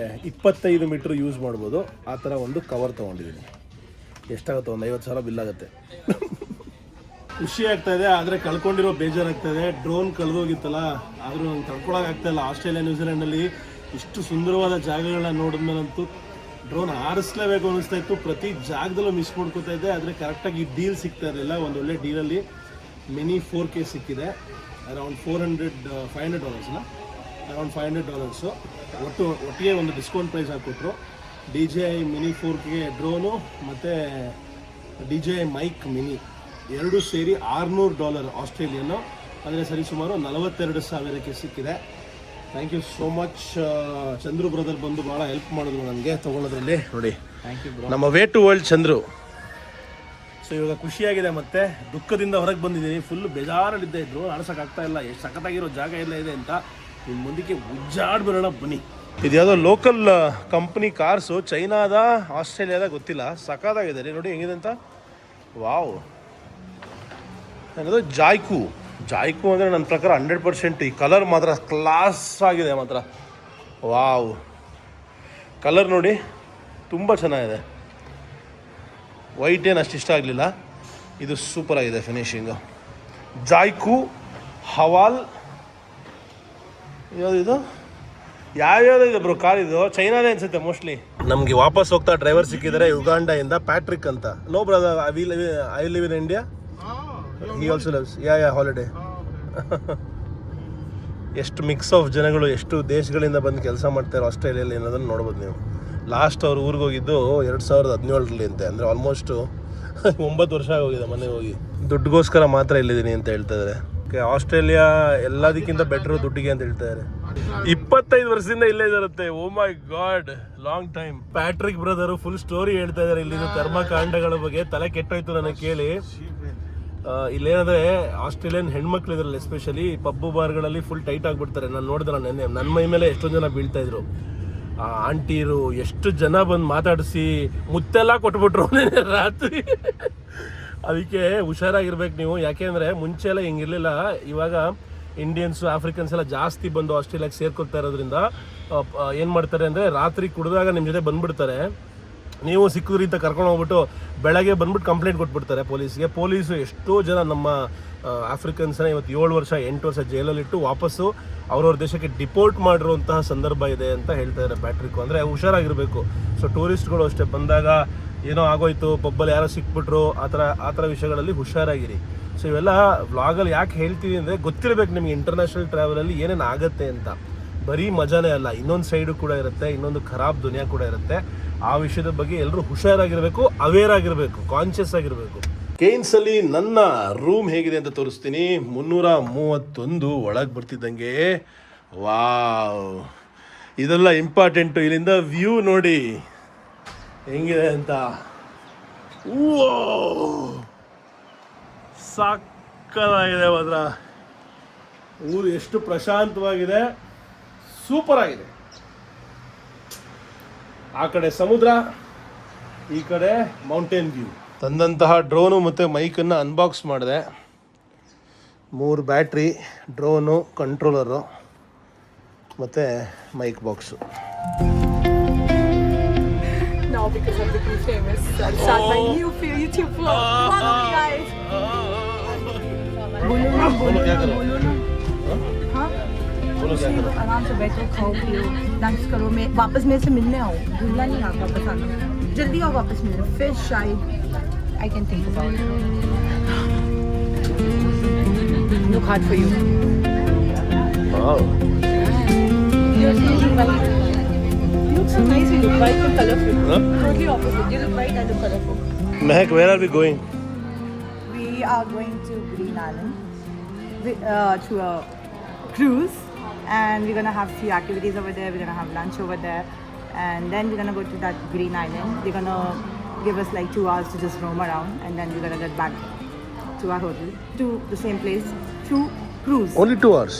25 ಮೀಟ್ರ್ ಯೂಸ್ ಮಾಡ್ಬೋದು. ಆ ಥರ ಒಂದು ಕವರ್ ತೊಗೊಂಡಿದ್ದೀನಿ. ಎಷ್ಟಾಗುತ್ತೆ? ಒಂದು 50,000 ಬಿಲ್ ಆಗುತ್ತೆ. ಖುಷಿ ಆಗ್ತಾ ಇದೆ, ಆದರೆ ಕಳ್ಕೊಂಡಿರೋ ಬೇಜಾರಾಗ್ತಾ ಇದೆ. ಡ್ರೋನ್ ಕಳೆದೋಗಿತ್ತಲ್ಲ, ಆದರೂ ನಂಗೆ ತಡ್ಕೊಳಕ್ಕಾಗ್ತಾ ಇಲ್ಲ. ಆಸ್ಟ್ರೇಲಿಯಾ ನ್ಯೂಜಿಲೆಂಡಲ್ಲಿ ಇಷ್ಟು ಸುಂದರವಾದ ಜಾಗಗಳನ್ನ ನೋಡಿದ್ಮೇಲಂತೂ ಡ್ರೋನ್ ಹಾರಿಸ್ಲೇಬೇಕು ಅನ್ನಿಸ್ತಾ ಇತ್ತು. ಪ್ರತಿ ಜಾಗದಲ್ಲೂ ಮಿಸ್ ಮಾಡ್ಕೋತಾ ಇದ್ದೆ, ಆದರೆ ಕರೆಕ್ಟಾಗಿ ಡೀಲ್ ಸಿಗ್ತಾ ಇರಲಿಲ್ಲ. ಒಂದು ಒಳ್ಳೆ ಡೀಲಲ್ಲಿ ಮಿನಿ 4K ಸಿಕ್ಕಿದೆ. Around $500 around $500. ಒಟ್ಟಿಗೆ ಒಂದು ಡಿಸ್ಕೌಂಟ್ ಪ್ರೈಸ್ ಹಾಕಿಕೊಟ್ರು. DJI ಮಿನಿ 4K ಡ್ರೋನು ಮತ್ತು DJI ಮೈಕ್ ಮಿನಿ ಎರಡೂ ಸೇರಿ $600 ಆಸ್ಟ್ರೇಲಿಯನ್ನು, ಅಂದರೆ ಸರಿ ಸುಮಾರು 42,000ಕ್ಕೆ ಸಿಕ್ಕಿದೆ. Thank you so much. Chandru brother ಬಂದು ಭಾಳ ಹೆಲ್ಪ್ ಮಾಡಿದ್ರು ನನಗೆ ತೊಗೊಳೋದ್ರಲ್ಲಿ. ನೋಡಿ, ನಮ್ಮ way to world Chandru. So ಇವಾಗ ಖುಷಿಯಾಗಿದೆ, ಮತ್ತು ದುಃಖದಿಂದ ಹೊರಗೆ ಬಂದಿದ್ದೀನಿ. ಫುಲ್ ಬೇಜಾರಲ್ಲಿದ್ದೇ ಇದ್ರು, ಆಡ್ಸೋಕ್ಕಾಗ್ತಾ ಇಲ್ಲ. ಎಷ್ಟು ಸಖತ್ತಾಗಿರೋ ಜಾಗ ಎಲ್ಲ ಇದೆ ಅಂತ ನಿಮ್ಮ ಮುಂದಕ್ಕೆ ಉಜ್ಜಾಡ್ಬಿಡೋಣ ಬನ್ನಿ. ಇದು ಯಾವುದೋ ಲೋಕಲ್ ಕಂಪ್ನಿ ಕಾರ್ಸು, ಚೈನಾದ ಆಸ್ಟ್ರೇಲಿಯಾದ ಗೊತ್ತಿಲ್ಲ. ಸಖತ್ತಾಗಿದೆ ರೀ, ನೋಡಿ ಹೆಂಗಿದೆ ಅಂತ. ವಾವ್, ಏನದು ಜಾಯ್ಕು ಅಂದರೆ ನನ್ನ ಪ್ರಕಾರ 100%. ಈ ಕಲರ್ ಮಾತ್ರ ಕ್ಲಾಸ್ ಆಗಿದೆ ಮಾತ್ರ. ವಾವ್, ಕಲರ್ ನೋಡಿ ತುಂಬ ಚೆನ್ನಾಗಿದೆ. ವೈಟ್ ಏನು ಅಷ್ಟು ಇಷ್ಟ ಆಗಲಿಲ್ಲ, ಇದು ಸೂಪರ್ ಆಗಿದೆ ಫಿನಿಶಿಂಗು. ಜಾಯ್ಕು ಹವಾಲ್ ಯಾವ್ದಿದು, ಯಾವ್ಯಾವುದಿದೆ ಬ್ರೋ ಕಾರ್? ಇದು ಚೈನಾದೇ ಅನ್ಸುತ್ತೆ ಮೋಸ್ಟ್ಲಿ. ನಮಗೆ ವಾಪಸ್ ಹೋಗ್ತಾ ಡ್ರೈವರ್ ಸಿಕ್ಕಿದ್ದಾರೆ ಯುಗಾಂಡಾಯಿಂದ, ಪ್ಯಾಟ್ರಿಕ್ ಅಂತ. No brother, I live in India. He also lives. Yeah, holiday. ಎಷ್ಟು ಮಿಕ್ಸ್ ಆಫ್ ಜನಗಳು, ಎಷ್ಟು ದೇಶಗಳಿಂದ ಬಂದು ಕೆಲಸ ಮಾಡ್ತಾರೆ ಆಸ್ಟ್ರೇಲಿಯಲ್ಲಿ ಅನ್ನೋದನ್ನು ನೋಡ್ಬೋದು ನೀವು. ಲಾಸ್ಟ್ ಅವ್ರು ಊರಿಗೆ ಹೋಗಿದ್ದು 2017ರಲ್ಲಿ ಅಂತೆ, ಅಂದರೆ ಆಲ್ಮೋಸ್ಟ್ 9 ವರ್ಷ ಆಗೋಗಿದೆ ಮನೆಗೆ ಹೋಗಿ. ದುಡ್ಡುಗೋಸ್ಕರ ಮಾತ್ರ ಇಲ್ಲಿದ್ದೀನಿ ಅಂತ ಹೇಳ್ತಾ ಇದ್ದಾರೆ. ಆಸ್ಟ್ರೇಲಿಯಾ ಎಲ್ಲದಕ್ಕಿಂತ ಬೆಟ್ರು ದುಡ್ಡಿಗೆ ಅಂತ ಹೇಳ್ತಾ ಇದ್ದಾರೆ. 25 ವರ್ಷದಿಂದ ಇಲ್ಲೇ ಇರುತ್ತೆ. Oh my god, long time. Patrick brother full story ಹೇಳ್ತಾ ಇದ್ದಾರೆ ಇಲ್ಲಿನ ಕರ್ಮಕಾಂಡಗಳ ಬಗ್ಗೆ. ತಲೆ ಕೆಟ್ಟೋಯ್ತು ನನಗೆ ಕೇಳಿ. ಇಲ್ಲೇನಾದ್ರೆ ಆಸ್ಟ್ರೇಲಿಯನ್ ಹೆಣ್ಮಕ್ಳು ಇದ್ರಲ್ಲ, ಎಸ್ಪೆಷಲಿ ಪಬ್ಬು ಬಾರ್ಗಳಲ್ಲಿ ಫುಲ್ ಟೈಟ್ ಆಗಿಬಿಡ್ತಾರೆ. ನಾನು ನೋಡಿದ್ರೆ ನನ್ನ ಮೈ ಮೇಲೆ ಎಷ್ಟೊಂದು ಜನ ಬೀಳ್ತಾ ಇದ್ರು. ಆಂಟಿರು ಎಷ್ಟು ಜನ ಬಂದು ಮಾತಾಡಿಸಿ ಮುತ್ತೆಲ್ಲ ಕೊಟ್ಬಿಟ್ರು ರಾತ್ರಿ. ಅದಕ್ಕೆ ಹುಷಾರಾಗಿರ್ಬೇಕು ನೀವು, ಯಾಕೆಂದರೆ ಮುಂಚೆ ಎಲ್ಲ ಹಿಂಗಿರಲಿಲ್ಲ. ಇವಾಗ ಇಂಡಿಯನ್ಸು, ಆಫ್ರಿಕನ್ಸ್ ಎಲ್ಲ ಜಾಸ್ತಿ ಬಂದು ಆಸ್ಟ್ರೇಲಿಯಾಗೆ ಸೇರ್ಕೊಳ್ತಾ ಇರೋದ್ರಿಂದ ಏನು ಮಾಡ್ತಾರೆ ಅಂದರೆ, ರಾತ್ರಿ ಕುಡಿದಾಗ ನಿಮ್ಮ ಜೊತೆ ಬಂದುಬಿಡ್ತಾರೆ. ನೀವು ಸಿಕ್ಕಿದ್ರಿ ಅಂತ ಕರ್ಕೊಂಡು ಹೋಗ್ಬಿಟ್ಟು ಬೆಳಗ್ಗೆ ಬಂದ್ಬಿಟ್ಟು ಕಂಪ್ಲೇಂಟ್ ಕೊಟ್ಬಿಡ್ತಾರೆ ಪೊಲೀಸ್ಗೆ. ಪೊಲೀಸು ಎಷ್ಟೋ ಜನ ನಮ್ಮ ಆಫ್ರಿಕನ್ಸ್ನ ಇವತ್ತು 7 ವರ್ಷ 8 ವರ್ಷ ಜೈಲಲ್ಲಿಟ್ಟು ವಾಪಸ್ಸು ಅವ್ರವ್ರ ದೇಶಕ್ಕೆ ಡಿಪೋರ್ಟ್ ಮಾಡಿರುವಂತಹ ಸಂದರ್ಭ ಇದೆ ಅಂತ ಹೇಳ್ತಾ ಇದ್ದಾರೆ ಪ್ಯಾಟ್ರಿಕ್. ಅಂದರೆ ಹುಷಾರಾಗಿರಬೇಕು. ಸೊ ಟೂರಿಸ್ಟ್ಗಳು ಅಷ್ಟೇ ಬಂದಾಗ ಏನೋ ಆಗೋಯ್ತು, ಪಬ್ಬಲ್ಲಿ ಯಾರೋ ಸಿಕ್ಬಿಟ್ರು, ಆ ಥರ ವಿಷಯಗಳಲ್ಲಿ ಹುಷಾರಾಗಿರಿ. ಸೊ ಇವೆಲ್ಲ ವ್ಲಾಗಲ್ಲಿ ಯಾಕೆ ಹೇಳ್ತೀವಿ ಅಂದರೆ, ಗೊತ್ತಿರಬೇಕು ನಿಮಗೆ ಇಂಟರ್ನ್ಯಾಷನಲ್ ಟ್ರಾವೆಲಲ್ಲಿ ಏನೇನು ಆಗುತ್ತೆ ಅಂತ. ಬರೀ ಮಜಾನೇ ಅಲ್ಲ, ಇನ್ನೊಂದು ಸೈಡು ಕೂಡ ಇರುತ್ತೆ, ಇನ್ನೊಂದು ಖರಾಬ್ ದುನಿಯಾ ಕೂಡ ಇರುತ್ತೆ. ಆ ವಿಷಯದ ಬಗ್ಗೆ ಎಲ್ಲರೂ ಹುಷಾರಾಗಿರಬೇಕು, ಅವೇರ್ ಆಗಿರಬೇಕು, ಕಾನ್ಷಿಯಸ್ ಆಗಿರಬೇಕು. ಕೇನ್ಸಲ್ಲಿ ನನ್ನ ರೂಮ್ ಹೇಗಿದೆ ಅಂತ ತೋರಿಸ್ತೀನಿ. 331 ಒಳಗೆ ಬರ್ತಿದ್ದಂಗೆ. ವಾವ್, ಇದೆಲ್ಲ ಇಂಪಾರ್ಟೆಂಟು. ಇಲ್ಲಿಂದ ವ್ಯೂ ನೋಡಿ ಹೆಂಗಿದೆ ಅಂತ. ಸಾಕಾಗಿದೆ ಮಾತ್ರ. ಊರು ಎಷ್ಟು ಪ್ರಶಾಂತವಾಗಿದೆ, ಸೂಪರ್ ಆಗಿದೆ. ಆ ಕಡೆ ಸಮುದ್ರ, ಈ ಕಡೆ ಮೌಂಟೇನ್ ವ್ಯೂ. ತಂದಂತಹ ಡ್ರೋನು ಮತ್ತು ಮೈಕನ್ನು ಅನ್ಬಾಕ್ಸ್ ಮಾಡಿದೆ. 3 ಬ್ಯಾಟ್ರಿ, ಡ್ರೋನು, ಕಂಟ್ರೋಲರು ಮತ್ತು mic box. No, now because I've become famous. So I'll start my new YouTube vlog. Follow me, guys. बोलो ना हाँ आराम से बैठो खाओ पियो डांस करो मैं वापस मेरे से मिलने आओ भूलना नहीं आप वापस आना जल्दी आओ वापस मिलने फिर शायद I can think about it. Look hard for you. Wow. You're looking white. You look so nice. You look white and colorful. Huh? Totally opposite. You look white and look colorful. Mehak, where are we going? We are going to Green Island to a cruise, and we're gonna have few activities over there. We're gonna have lunch over there, and then we're gonna go to that Green Island. They're gonna give us like 2 hours to just roam around, and then we're gonna get back to our hotel to the same place through cruise. Only 2 hours.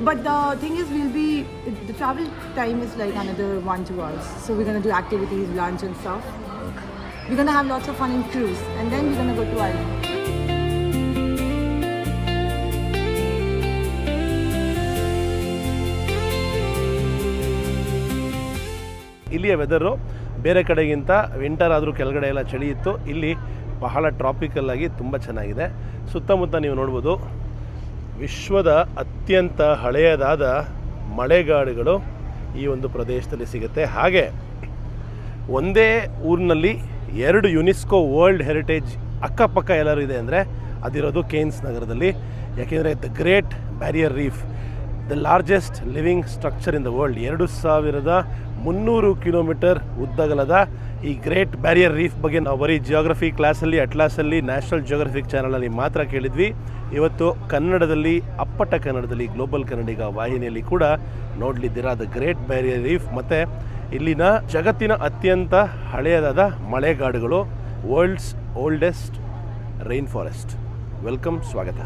But the thing is, the travel time is like another 1-2 hours. So we're gonna do activities, lunch and stuff. We're gonna have lots of fun in cruise, and then we're gonna go to island. ಇಲ್ಲಿಯ ವೆದರು ಬೇರೆ ಕಡೆಗಿಂತ ವಿಂಟರ್ ಆದರೂ ಕೆಳಗಡೆ ಎಲ್ಲ ಚಳಿ ಇತ್ತು. ಇಲ್ಲಿ ಬಹಳ ಟ್ರಾಪಿಕಲ್ ಆಗಿ ತುಂಬ ಚೆನ್ನಾಗಿದೆ. ಸುತ್ತಮುತ್ತ ನೀವು ನೋಡ್ಬೋದು ವಿಶ್ವದ ಅತ್ಯಂತ ಹಳೆಯದಾದ ಮಳೆಗಾಡುಗಳು ಈ ಒಂದು ಪ್ರದೇಶದಲ್ಲಿ ಸಿಗುತ್ತೆ. ಹಾಗೆ ಒಂದೇ ಊರಿನಲ್ಲಿ 2 ಯುನೆಸ್ಕೋ ವರ್ಲ್ಡ್ ಹೆರಿಟೇಜ್ ಅಕ್ಕಪಕ್ಕ ಎಲ್ಲರೂ ಇದೆ ಅಂದರೆ ಅದಿರೋದು ಕೇನ್ಸ್ ನಗರದಲ್ಲಿ. ಯಾಕೆಂದರೆ the great barrier reef, the largest living structure in the world, 2300 kilometre ಉದ್ದಗಲದ ಈ ಗ್ರೇಟ್ ಬ್ಯಾರಿಯರ್ ರೀಫ್ ಬಗ್ಗೆ ನಾವು ಬರೀ ಜಿಯೋಗ್ರಫಿ ಕ್ಲಾಸಲ್ಲಿ, ಅಟ್ಲಾಸಲ್ಲಿ, ನ್ಯಾಷನಲ್ ಜಿಯೋಗ್ರಫಿಕ್ ಚಾನಲಲ್ಲಿ ಮಾತ್ರ ಕೇಳಿದ್ವಿ. ಇವತ್ತು ಕನ್ನಡದಲ್ಲಿ, ಅಪ್ಪಟ ಕನ್ನಡದಲ್ಲಿ, ಗ್ಲೋಬಲ್ ಕನ್ನಡಿಗ ವಾಹಿನಿಯಲ್ಲಿ ಕೂಡ ನೋಡಲಿದ್ದೀರಾ ದ ಗ್ರೇಟ್ ಬ್ಯಾರಿಯರ್ ರೀಫ್. ಮತ್ತು ಇಲ್ಲಿನ ಜಗತ್ತಿನ ಅತ್ಯಂತ ಹಳೆಯದಾದ ಮಳೆಗಾಡುಗಳು, world's oldest rain forest. Welcome, ಸ್ವಾಗತ.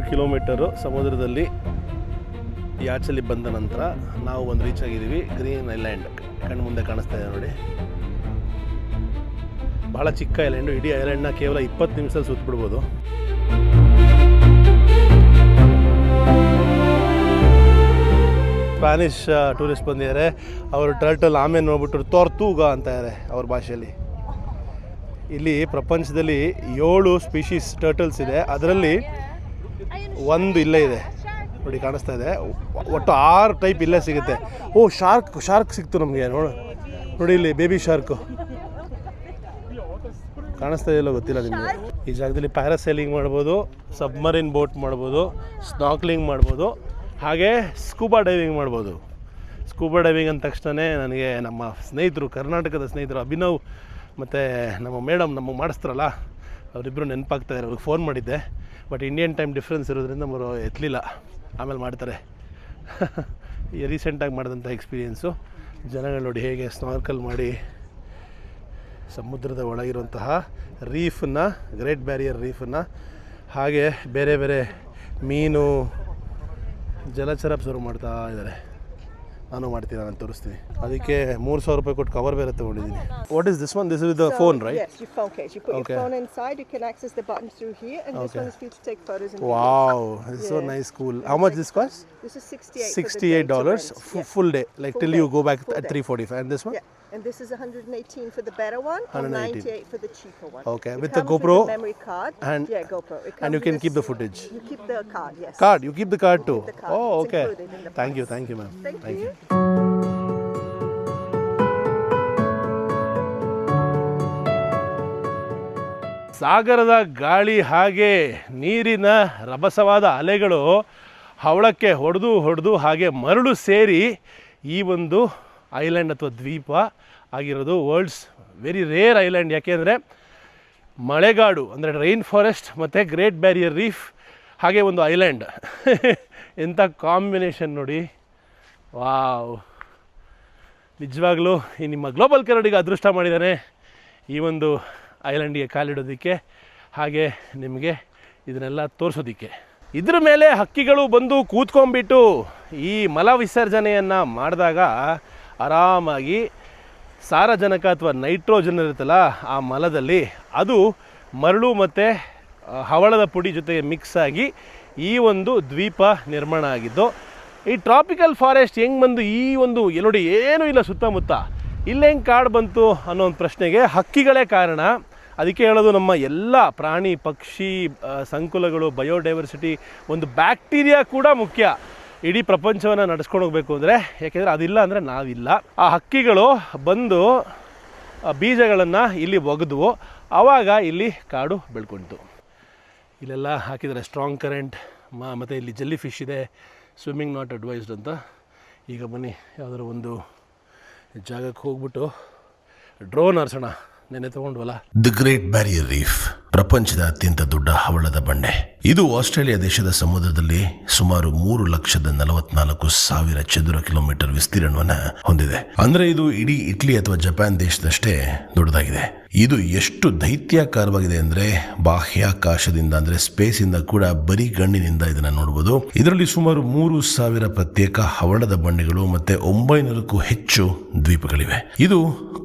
ಕಿಲೋಮೀಟರು ಸಮುದ್ರದಲ್ಲಿ ಯಾಚಲ್ಲಿ ಬಂದ ನಂತರ ನಾವು ಒಂದು ರೀಚ್ ಆಗಿದ್ದೀವಿ ಗ್ರೀನ್ ಐಲ್ಯಾಂಡ್. ಕಣ್ಣು ಮುಂದೆ ಕಾಣಿಸ್ತಾ ಇದೆ ನೋಡಿ, ಭಾಳ ಚಿಕ್ಕ ಐಲ್ಯಾಂಡು. ಇಡೀ ಐಲ್ಯಾಂಡ್ನ ಕೇವಲ 20 ನಿಮಿಷದಲ್ಲಿ ಸುತ್ತಬಿಡ್ಬೋದು. ಸ್ಪ್ಯಾನಿಷ್ ಟೂರಿಸ್ಟ್ ಬಂದಿದ್ದಾರೆ. ಅವರು ಟರ್ಟಲ್ ಆಮೇಲೆ ನೋಡ್ಬಿಟ್ಟು ತೋರ್ತೂಗ ಅಂತ ಇದ್ದಾರೆ ಅವ್ರ ಭಾಷೆಯಲ್ಲಿ. ಇಲ್ಲಿ ಪ್ರಪಂಚದಲ್ಲಿ 7 ಸ್ಪೀಶೀಸ್ ಟರ್ಟಲ್ಸ್ ಇದೆ, ಅದರಲ್ಲಿ ಒಂದು ಇಲ್ಲೇ ಇದೆ ನೋಡಿ, ಕಾಣಿಸ್ತಾ ಇದೆ. ಒಟ್ಟು 6 ಟೈಪ್ ಇಲ್ಲೇ ಸಿಗುತ್ತೆ. ಓ, ಶಾರ್ಕ್ ಸಿಕ್ತು ನಮಗೆ. ನೋಡಿ ಇಲ್ಲಿ ಬೇಬಿ ಶಾರ್ಕು ಕಾಣಿಸ್ತಾ ಇದೆಯಲ್ಲ, ಗೊತ್ತಿಲ್ಲ ನಿಮಗೆ. ಈ ಜಾಗದಲ್ಲಿ ಪ್ಯಾರಾಸೈಲಿಂಗ್ ಮಾಡ್ಬೋದು, ಸಬ್ಮರೀನ್ ಬೋಟ್ ಮಾಡ್ಬೋದು, ಸ್ನಾರ್ಕ್ಲಿಂಗ್ ಮಾಡ್ಬೋದು, ಹಾಗೆ ಸ್ಕೂಬಾ ಡೈವಿಂಗ್ ಮಾಡ್ಬೋದು. ಸ್ಕೂಬಾ ಡೈವಿಂಗ್ ಅಂದ ತಕ್ಷಣ ನನಗೆ ನಮ್ಮ ಸ್ನೇಹಿತರು, ಕರ್ನಾಟಕದ ಸ್ನೇಹಿತರು ಅಭಿನವ್ ಮತ್ತು ನಮ್ಮ ಮೇಡಮ್ ನಮಗೆ ಮಾಡಿಸ್ತಾರಲ್ಲ, ಅವರಿಬ್ಬರು ನೆನಪಾಗ್ತಾಯಿದ್ದಾರೆ. ಅವ್ರಿಗೆ ಫೋನ್ ಮಾಡಿದ್ದೆ, ಬಟ್ ಇಂಡಿಯನ್ ಟೈಮ್ ಡಿಫ್ರೆನ್ಸ್ ಇರೋದ್ರಿಂದ ಅವರು ಎತ್ತಲಿಲ್ಲ, ಆಮೇಲೆ ಮಾಡ್ತಾರೆ. ರೀಸೆಂಟಾಗಿ ಮಾಡಿದಂಥ ಎಕ್ಸ್ಪೀರಿಯೆನ್ಸು. ಜನಗಳು ನೋಡಿ ಹೇಗೆ ಸ್ನಾರ್ಕಲ್ ಮಾಡಿ ಸಮುದ್ರದ ಒಳಗಿರುವಂತಹ ರೀಫನ್ನು, ಗ್ರೇಟ್ ಬ್ಯಾರಿಯರ್ ರೀಫನ್ನು ಹಾಗೆ ಬೇರೆ ಬೇರೆ ಮೀನು ಜಲಚರ ಅಬ್ಸರ್ವ್ ಮಾಡ್ತಾ ಇದ್ದಾರೆ. ನಾನು ಮಾಡ್ತೀನಿ, ನಾನು ತೋರಿಸ್ತೀನಿ. ಅದಕ್ಕೆ 3,000 ರೂಪಾಯಿ ಕೊಟ್ಟು ಕವರ್ ಬೇರೆ ತೊಗೊಂಡಿದ್ದೀನಿ. What is this one? This is the phone, right? Yes, your phone case. You put your phone inside, you can access the buttons through here, and this one is for you to take photos and Wow, this is so nice, cool. How much this cost? This is $68. $68 full day, like till you go back at 3:45. And this one? Yeah, and this is $118 for the better one, and 118. $98 for the cheaper one. Okay, It with the comes GoPro a memory card. and- yeah, GoPro. It And you comes can with keep a the footage. You keep the card, yes. Card, you keep the card too. the card. Oh, It's okay. included in the Thank you, price. ma'am. Thank you. ಸಾಗರದ ಗಾಳಿ ಹಾಗೆ ನೀರಿನ ರಭಸವಾದ ಅಲೆಗಳು ಹವಳಕ್ಕೆ ಹೊಡೆದು ಹಾಗೆ ಮರಳು ಸೇರಿ ಈ ಒಂದು ಐಲ್ಯಾಂಡ್ ಅಥವಾ ದ್ವೀಪ ಆಗಿರೋದು ವರ್ಲ್ಡ್ಸ್ ವೆರಿ ರೇರ್ ಐಲ್ಯಾಂಡ್. ಯಾಕೆಂದರೆ ಮಳೆಗಾಡು ಅಂದರೆ ರೈನ್ ಫಾರೆಸ್ಟ್ ಮತ್ತು ಗ್ರೇಟ್ ಬ್ಯಾರಿಯರ್ ರೀಫ್ ಹಾಗೆ ಒಂದು ಐಲ್ಯಾಂಡ್ ಎಂಥ ಕಾಂಬಿನೇಷನ್ ನೋಡಿ. ವಾವ್, ನಿಜವಾಗ್ಲೂ ಈ ನಿಮ್ಮ ಗ್ಲೋಬಲ್ ಕನ್ನಡಿಗ ಅದೃಷ್ಟ ಮಾಡಿದ್ದಾನೆ ಈ ಒಂದು ಐಲ್ಯಾಂಡಿಗೆ ಕಾಲಿಡೋದಕ್ಕೆ, ಹಾಗೆ ನಿಮಗೆ ಇದನ್ನೆಲ್ಲ ತೋರಿಸೋದಕ್ಕೆ. ಇದ್ರ ಮೇಲೆ ಹಕ್ಕಿಗಳು ಬಂದು ಕೂತ್ಕೊಂಡ್ಬಿಟ್ಟು ಈ ಮಲ ವಿಸರ್ಜನೆಯನ್ನು ಮಾಡಿದಾಗ ಆರಾಮಾಗಿ ಸಾರಜನಕ ಅಥವಾ ನೈಟ್ರೋಜನ್ ಇರುತ್ತಲ್ಲ ಆ ಮಲದಲ್ಲಿ ಅದು ಮರಳು ಮತ್ತು ಹವಳದ ಪುಡಿ ಜೊತೆಗೆ ಮಿಕ್ಸ್ ಆಗಿ ಈ ಒಂದು ದ್ವೀಪ ನಿರ್ಮಾಣ ಆಗಿದ್ದು. ಈ ಟ್ರಾಪಿಕಲ್ ಫಾರೆಸ್ಟ್ ಹೆಂಗೆ ಬಂದು ಈ ಒಂದು ನೋಡಿ ಏನೂ ಇಲ್ಲ ಸುತ್ತಮುತ್ತ, ಇಲ್ಲೇ ಹೆಂಗೆ ಕಾಡು ಬಂತು ಅನ್ನೋ ಒಂದು ಪ್ರಶ್ನೆಗೆ ಹಕ್ಕಿಗಳೇ ಕಾರಣ. ಅದಕ್ಕೆ ಹೇಳೋದು ನಮ್ಮ ಎಲ್ಲ ಪ್ರಾಣಿ ಪಕ್ಷಿ ಸಂಕುಲಗಳು, ಬಯೋಡೈವರ್ಸಿಟಿ, ಒಂದು ಬ್ಯಾಕ್ಟೀರಿಯಾ ಕೂಡ ಮುಖ್ಯ ಇಡೀ ಪ್ರಪಂಚವನ್ನು ನಡೆಸ್ಕೊಂಡು ಹೋಗಬೇಕು ಅಂದರೆ. ಯಾಕೆಂದರೆ ಅದಿಲ್ಲ ಅಂದರೆ ನಾವಿಲ್ಲ. ಆ ಹಕ್ಕಿಗಳು ಬಂದು ಬೀಜಗಳನ್ನು ಇಲ್ಲಿ ಒಗೆದ್ವು, ಆವಾಗ ಇಲ್ಲಿ ಕಾಡು ಬೆಳ್ಕೊಳ್ತು. ಇಲ್ಲೆಲ್ಲ ಹಾಕಿದರೆ ಸ್ಟ್ರಾಂಗ್ ಕರೆಂಟ್ ಮತ್ತು ಇಲ್ಲಿ ಜೆಲ್ಲಿ ಫಿಶ್ ಇದೆ, ಸ್ವಿಮ್ಮಿಂಗ್ ನಾಟ್ ಅಡ್ವೈಸ್ಡ್ ಅಂತ. ಈಗ ಬನ್ನಿ ಯಾವುದಾದ್ರು ಒಂದು ಜಾಗಕ್ಕೆ ಹೋಗ್ಬಿಟ್ಟು ಡ್ರೋನ್ ಹಾರಿಸೋಣ, ನೆನೆ ತೊಗೊಂಡ್ವಲ್ಲ. ದಿ ಗ್ರೇಟ್ ಬ್ಯಾರಿಯರ್ ರೀಫ್ ಪ್ರಪಂಚದ ಅತ್ಯಂತ ದೊಡ್ಡ ಹವಳದ ಬಂಡೆ. ಇದು ಆಸ್ಟ್ರೇಲಿಯಾ ದೇಶದ ಸಮುದ್ರದಲ್ಲಿ ಸುಮಾರು 3,44,000 ಚದುರ ಕಿಲೋಮೀಟರ್ ವಿಸ್ತೀರ್ಣವನ್ನು ಹೊಂದಿದೆ. ಅಂದ್ರೆ ಇದು ಇಡೀ ಇಟಲಿ ಅಥವಾ ಜಪಾನ್ ದೇಶದಷ್ಟೇ ದೊಡ್ಡದಾಗಿದೆ. ಇದು ಎಷ್ಟು ದೈತ್ಯಾಕಾರವಾಗಿದೆ ಅಂದ್ರೆ ಬಾಹ್ಯಾಕಾಶದಿಂದ ಅಂದ್ರೆ ಸ್ಪೇಸ್ ಇಂದ ಕೂಡ ಬರೀ ಗಣ್ಣಿನಿಂದ ಇದನ್ನ ನೋಡಬಹುದು. ಇದರಲ್ಲಿ ಸುಮಾರು 3,000 ಪ್ರತ್ಯೇಕ ಹವಳದ ಬಂಡೆಗಳು ಮತ್ತೆ 900ಕ್ಕೂ ಹೆಚ್ಚು ದ್ವೀಪಗಳಿವೆ. ಇದು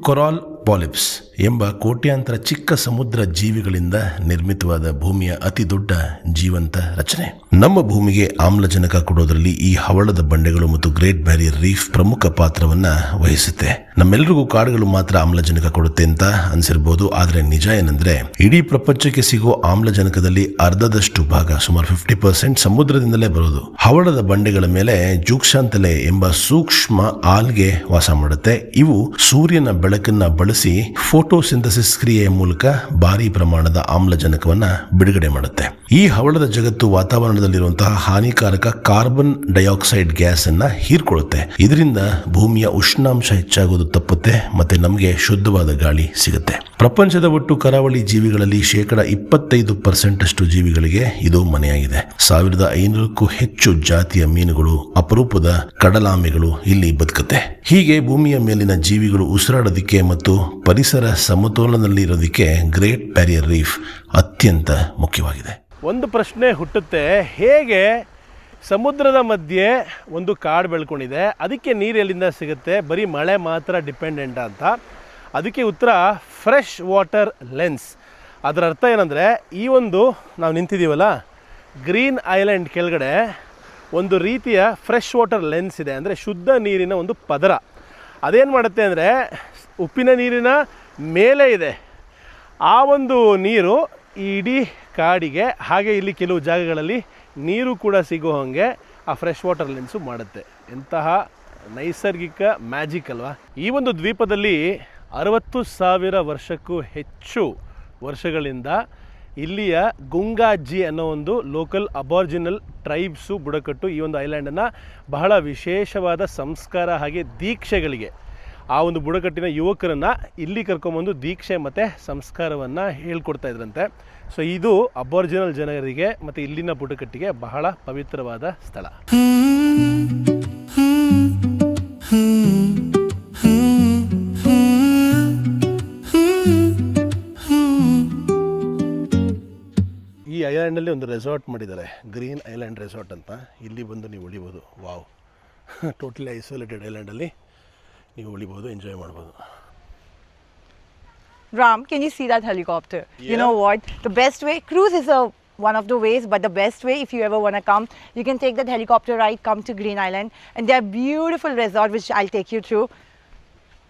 ಕೊರಾಲ್ ಪಾಲಿಪ್ಸ್ ಎಂಬ ಕೋಟ್ಯಾಂತರ ಚಿಕ್ಕ ಸಮುದ್ರ ಜೀವಿಗಳಿಂದ ನಿರ್ಮಿತವಾದ ಭೂಮಿಯ ಅತಿ ದೊಡ್ಡ ಜೀವಂತ ರಚನೆ. ನಮ್ಮ ಭೂಮಿಗೆ ಆಮ್ಲಜನಕ ಕೊಡೋದ್ರಲ್ಲಿ ಈ ಹವಳದ ಬಂಡೆಗಳು ಮತ್ತು ಗ್ರೇಟ್ ಬ್ಯಾರಿಯರ್ ರೀಫ್ ಪ್ರಮುಖ ಪಾತ್ರವನ್ನ ವಹಿಸುತ್ತೆ. ನಮ್ಮೆಲ್ಲರಿಗೂ ಕಾಡುಗಳು ಮಾತ್ರ ಆಮ್ಲಜನಕ ಕೊಡುತ್ತೆ ಅಂತ ಅನ್ಸಿರ್ಬೋದು, ಆದ್ರೆ ನಿಜ ಏನಂದ್ರೆ ಇಡೀ ಪ್ರಪಂಚಕ್ಕೆ ಸಿಗೋ ಆಮ್ಲಜನಕದಲ್ಲಿ ಅರ್ಧದಷ್ಟು ಭಾಗ ಸುಮಾರು 50% ಸಮುದ್ರದಿಂದಲೇ ಬರೋದು. ಹವಳದ ಬಂಡೆಗಳ ಮೇಲೆ ಜೂಕ್ಸಾಂತಲೆ ಎಂಬ ಸೂಕ್ಷ್ಮ ಆಲ್ಗೆ ವಾಸ ಮಾಡುತ್ತೆ. ಇವು ಸೂರ್ಯನ ಬೆಳಕನ್ನ ಬಳಸಿ ಫೋಟೋಸಿಂಥಸಿಸ್ ಕ್ರಿಯೆಯ ಮೂಲಕ ಭಾರಿ ಪ್ರಮಾಣದ ಆಮ್ಲಜನಕವನ್ನ ಬಿಡುಗಡೆ ಮಾಡುತ್ತೆ. ಈ ಹವಳದ ಜಗತ್ತು ವಾತಾವರಣದಲ್ಲಿರುವಂತಹ ಹಾನಿಕಾರಕ ಕಾರ್ಬನ್ ಡೈಆಕ್ಸೈಡ್ ಗ್ಯಾಸ್ ಅನ್ನ ಹೀರ್ಕೊಳ್ಳುತ್ತೆ. ಇದರಿಂದ ಭೂಮಿಯ ಉಷ್ಣಾಂಶ ಹೆಚ್ಚಾಗೋದು ತಪ್ಪುತ್ತೆ ಮತ್ತೆ ನಮಗೆ ಶುದ್ಧವಾದ ಗಾಳಿ ಸಿಗುತ್ತೆ. ಪ್ರಪಂಚದ ಒಟ್ಟು ಕರಾವಳಿ ಜೀವಿಗಳಲ್ಲಿ 25% ಅಷ್ಟು ಜೀವಿಗಳಿಗೆ ಇದು ಮನೆಯಾಗಿದೆ. 1,500ಕ್ಕೂ ಹೆಚ್ಚು ಜಾತಿಯ ಮೀನುಗಳು, ಅಪರೂಪದ ಕಡಲಾಮೆಗಳು ಇಲ್ಲಿ ಬದುಕುತ್ತೆ. ಹೀಗೆ ಭೂಮಿಯ ಮೇಲಿನ ಜೀವಿಗಳು ಉಸಿರಾಡೋದಿಕ್ಕೆ ಮತ್ತು ಪರಿಸರ ಸಮತೋಲನದಲ್ಲಿ ಇರೋದಕ್ಕೆ ಗ್ರೇಟ್ ಬ್ಯಾರಿಯರ್ ರೀಫ್ ಅತ್ಯಂತ ಮುಖ್ಯವಾಗಿದೆ. ಒಂದು ಪ್ರಶ್ನೆ ಹುಟ್ಟುತ್ತೆ, ಹೇಗೆ ಸಮುದ್ರದ ಮಧ್ಯೆ ಒಂದು ಕಾಡು ಬೆಳ್ಕೊಂಡಿದೆ, ಅದಕ್ಕೆ ನೀರು ಎಲ್ಲಿಂದ ಸಿಗುತ್ತೆ, ಬರೀ ಮಳೆ ಮಾತ್ರ ಡಿಪೆಂಡೆಂಟ್ ಅಂತ. ಅದಕ್ಕೆ ಉತ್ತರ ಫ್ರೆಶ್ ವಾಟರ್ ಲೆನ್ಸ್. ಅದರ ಅರ್ಥ ಏನಂದರೆ, ಈ ಒಂದು ನಾವು ನಿಂತಿದ್ದೀವಲ್ಲ ಗ್ರೀನ್ ಐಲ್ಯಾಂಡ್ ಕೆಳಗಡೆ ಒಂದು ರೀತಿಯ ಫ್ರೆಶ್ ವಾಟರ್ ಲೆನ್ಸ್ ಇದೆ, ಅಂದರೆ ಶುದ್ಧ ನೀರಿನ ಒಂದು ಪದರ. ಅದೇನು ಮಾಡುತ್ತೆ ಅಂದರೆ ಉಪ್ಪಿನ ನೀರಿನ ಮೇಲೆ ಇದೆ ಆ ಒಂದು ನೀರು ಇಡೀ ಕಾಡಿಗೆ, ಹಾಗೆ ಇಲ್ಲಿ ಕೆಲವು ಜಾಗಗಳಲ್ಲಿ ನೀರು ಕೂಡ ಸಿಗೋ ಹಾಗೆ ಆ ಫ್ರೆಶ್ ವಾಟರ್ ಲೆನ್ಸು ಮಾಡುತ್ತೆ. ಎಂತಹ ನೈಸರ್ಗಿಕ ಮ್ಯಾಜಿಕ್ ಅಲ್ವಾ. ಈ ಒಂದು ದ್ವೀಪದಲ್ಲಿ 60,000 ವರ್ಷಕ್ಕೂ ಹೆಚ್ಚು ವರ್ಷಗಳಿಂದ ಇಲ್ಲಿಯ ಗುಂಗಾಜಿ ಅನ್ನೋ ಒಂದು ಲೋಕಲ್ ಅಬಾರ್ಜಿನಲ್ ಟ್ರೈಬ್ಸು ಬುಡಕಟ್ಟು ಈ ಒಂದು ಐಲ್ಯಾಂಡನ್ನು ಬಹಳ ವಿಶೇಷವಾದ ಸಂಸ್ಕಾರ ಹಾಗೆ ದೀಕ್ಷೆಗಳಿಗೆ ಆ ಒಂದು ಬುಡಕಟ್ಟಿನ ಯುವಕರನ್ನು ಇಲ್ಲಿ ಕರ್ಕೊಂಬಂದು ದೀಕ್ಷೆ ಮತ್ತು ಸಂಸ್ಕಾರವನ್ನು ಹೇಳ್ಕೊಡ್ತಾ ಇದ್ರಂತೆ. ಸೊ ಇದು ಅಬಾರ್ಜಿನಲ್ ಜನರಿಗೆ ಮತ್ತು ಇಲ್ಲಿನ ಬುಡಕಟ್ಟಿಗೆ ಬಹಳ ಪವಿತ್ರವಾದ ಸ್ಥಳ. ಈ ಐಲ್ಯಾಂಡ್ ಐಲ್ಯಾಂಡಲ್ಲಿ ಒಂದು ರೆಸಾರ್ಟ್ ಮಾಡಿದ್ದಾರೆ, ಗ್ರೀನ್ ಐಲ್ಯಾಂಡ್ ರೆಸಾರ್ಟ್ ಅಂತ. ಇಲ್ಲಿ ಬಂದು ನೀವು ಉಳಿಬೋದು. ವಾವ್, ಟೋಟಲಿ ಐಸೋಲೇಟೆಡ್ ಐಲ್ಯಾಂಡಲ್ಲಿ ನೀವು ಉಳಿಬೋದು, ಎಂಜಾಯ್ ಮಾಡ್ಬೋದು. Ram, can you see that helicopter? You know what? The best way, cruise is one of the ways, but the best way, if you ever want to come, you can take that helicopter ride, come to Green Island, and there are beautiful resorts which I'll take you through.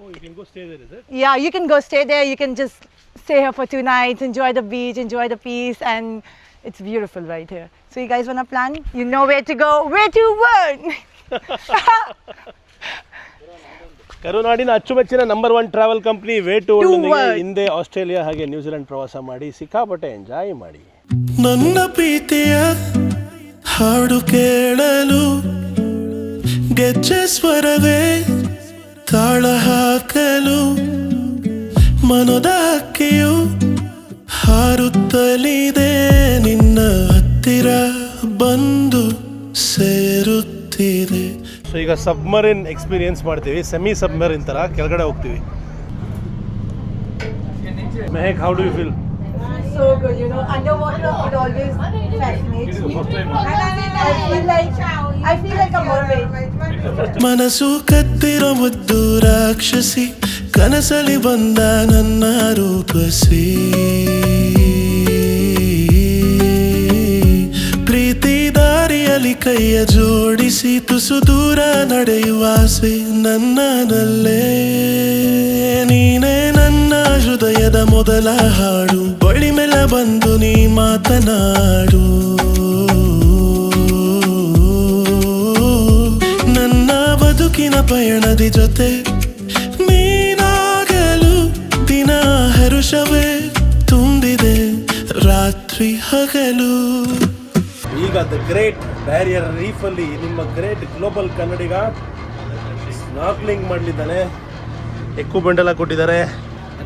Oh, you can go stay there, is it? Yeah, you can go stay there. You can just stay here for 2 nights, enjoy the beach, enjoy the peace, and it's beautiful right here. So you guys want to plan? You know where to go, where to run. ಕರುನಾಡಿನ ಅಚ್ಚುಮೆಚ್ಚಿನ number 1 travel company way to ವರ್ಲ್ಡ್ನೊಂದಿಗೆ ಹಿಂದೆ ಆಸ್ಟ್ರೇಲಿಯಾ ಹಾಗೆ ನ್ಯೂಜಿಲೆಂಡ್ ಪ್ರವಾಸ ಮಾಡಿ ಸಿಕ್ಕಾಪಟ್ಟೆ ಎಂಜಾಯ್ ಮಾಡಿ. ನನ್ನ ಪ್ರೀತಿಯ ಹಾಡು ಕೇಳಲು ಗೆಜ್ಜೆ ಸ್ವರವೇ ತಾಳ ಹಾಕಲು ಮನದ ಹಕ್ಕಿಯು ಹಾರುತ್ತಲಿದೆ ನಿನ್ನ ಹತ್ತಿರ ಬಂದು ಸೇರುತ್ತಿದೆ. ಸೊ ಈಗ ಸಬ್ಮರಿನ್ ಎಕ್ಸ್ಪೀರಿಯನ್ಸ್ ಮಾಡ್ತೀವಿ, ಸೆಮಿ ಸಬ್ಮರಿನ್ ಥರ ಕೆಳಗಡೆ ಹೋಗ್ತೀವಿ. Mehak, how do you feel? So good, you know, underwater it always fascinates me. I feel like a mermaid. ಮನಸ್ಸು ಕತ್ತಿರೋ ಮುದ್ದು ರಾಕ್ಷಸಿ ಕನಸಲಿ ಬಂದ ನನ್ನ ರೂಪಸಿ ಪ್ರೀತಿ ದಾರಿಯಲ್ಲಿ ಕೈಯ ಜೋಡಿಸಿ ತುಸು ದೂರ ನಡೆಯುವ ಆಸೆ ನನ್ನನಲ್ಲೇ ನೀನೇ ನನ್ನ ಹೃದಯದ ಮೊದಲ ಹಾಡು ಬಳಿ ಮೇಲೆ ಬಂದು ನೀ ಮಾತನಾಡು ನನ್ನ ಬದುಕಿನ ಪಯಣದಿ ಜೊತೆ ನೀನಾಗಲು ದಿನ ಹರುಷವೇ ತುಂಬಿದೆ ರಾತ್ರಿ ಹಗಲು. ಈಗ ದ ಗ್ರೇಟ್ ಬ್ಯಾರಿಯರ್ ರೀಫಲ್ಲಿ ನಿಮ್ಮ ಗ್ರೇಟ್ ಗ್ಲೋಬಲ್ ಕನ್ನಡಿಗ ಸ್ನಾರ್ಕ್ಲಿಂಗ್ ಮಾಡಲಿದ್ದಾನೆ. ಎಕ್ವಿಪ್ಮೆಂಟ್ ಎಲ್ಲ ಕೊಟ್ಟಿದ್ದಾರೆ,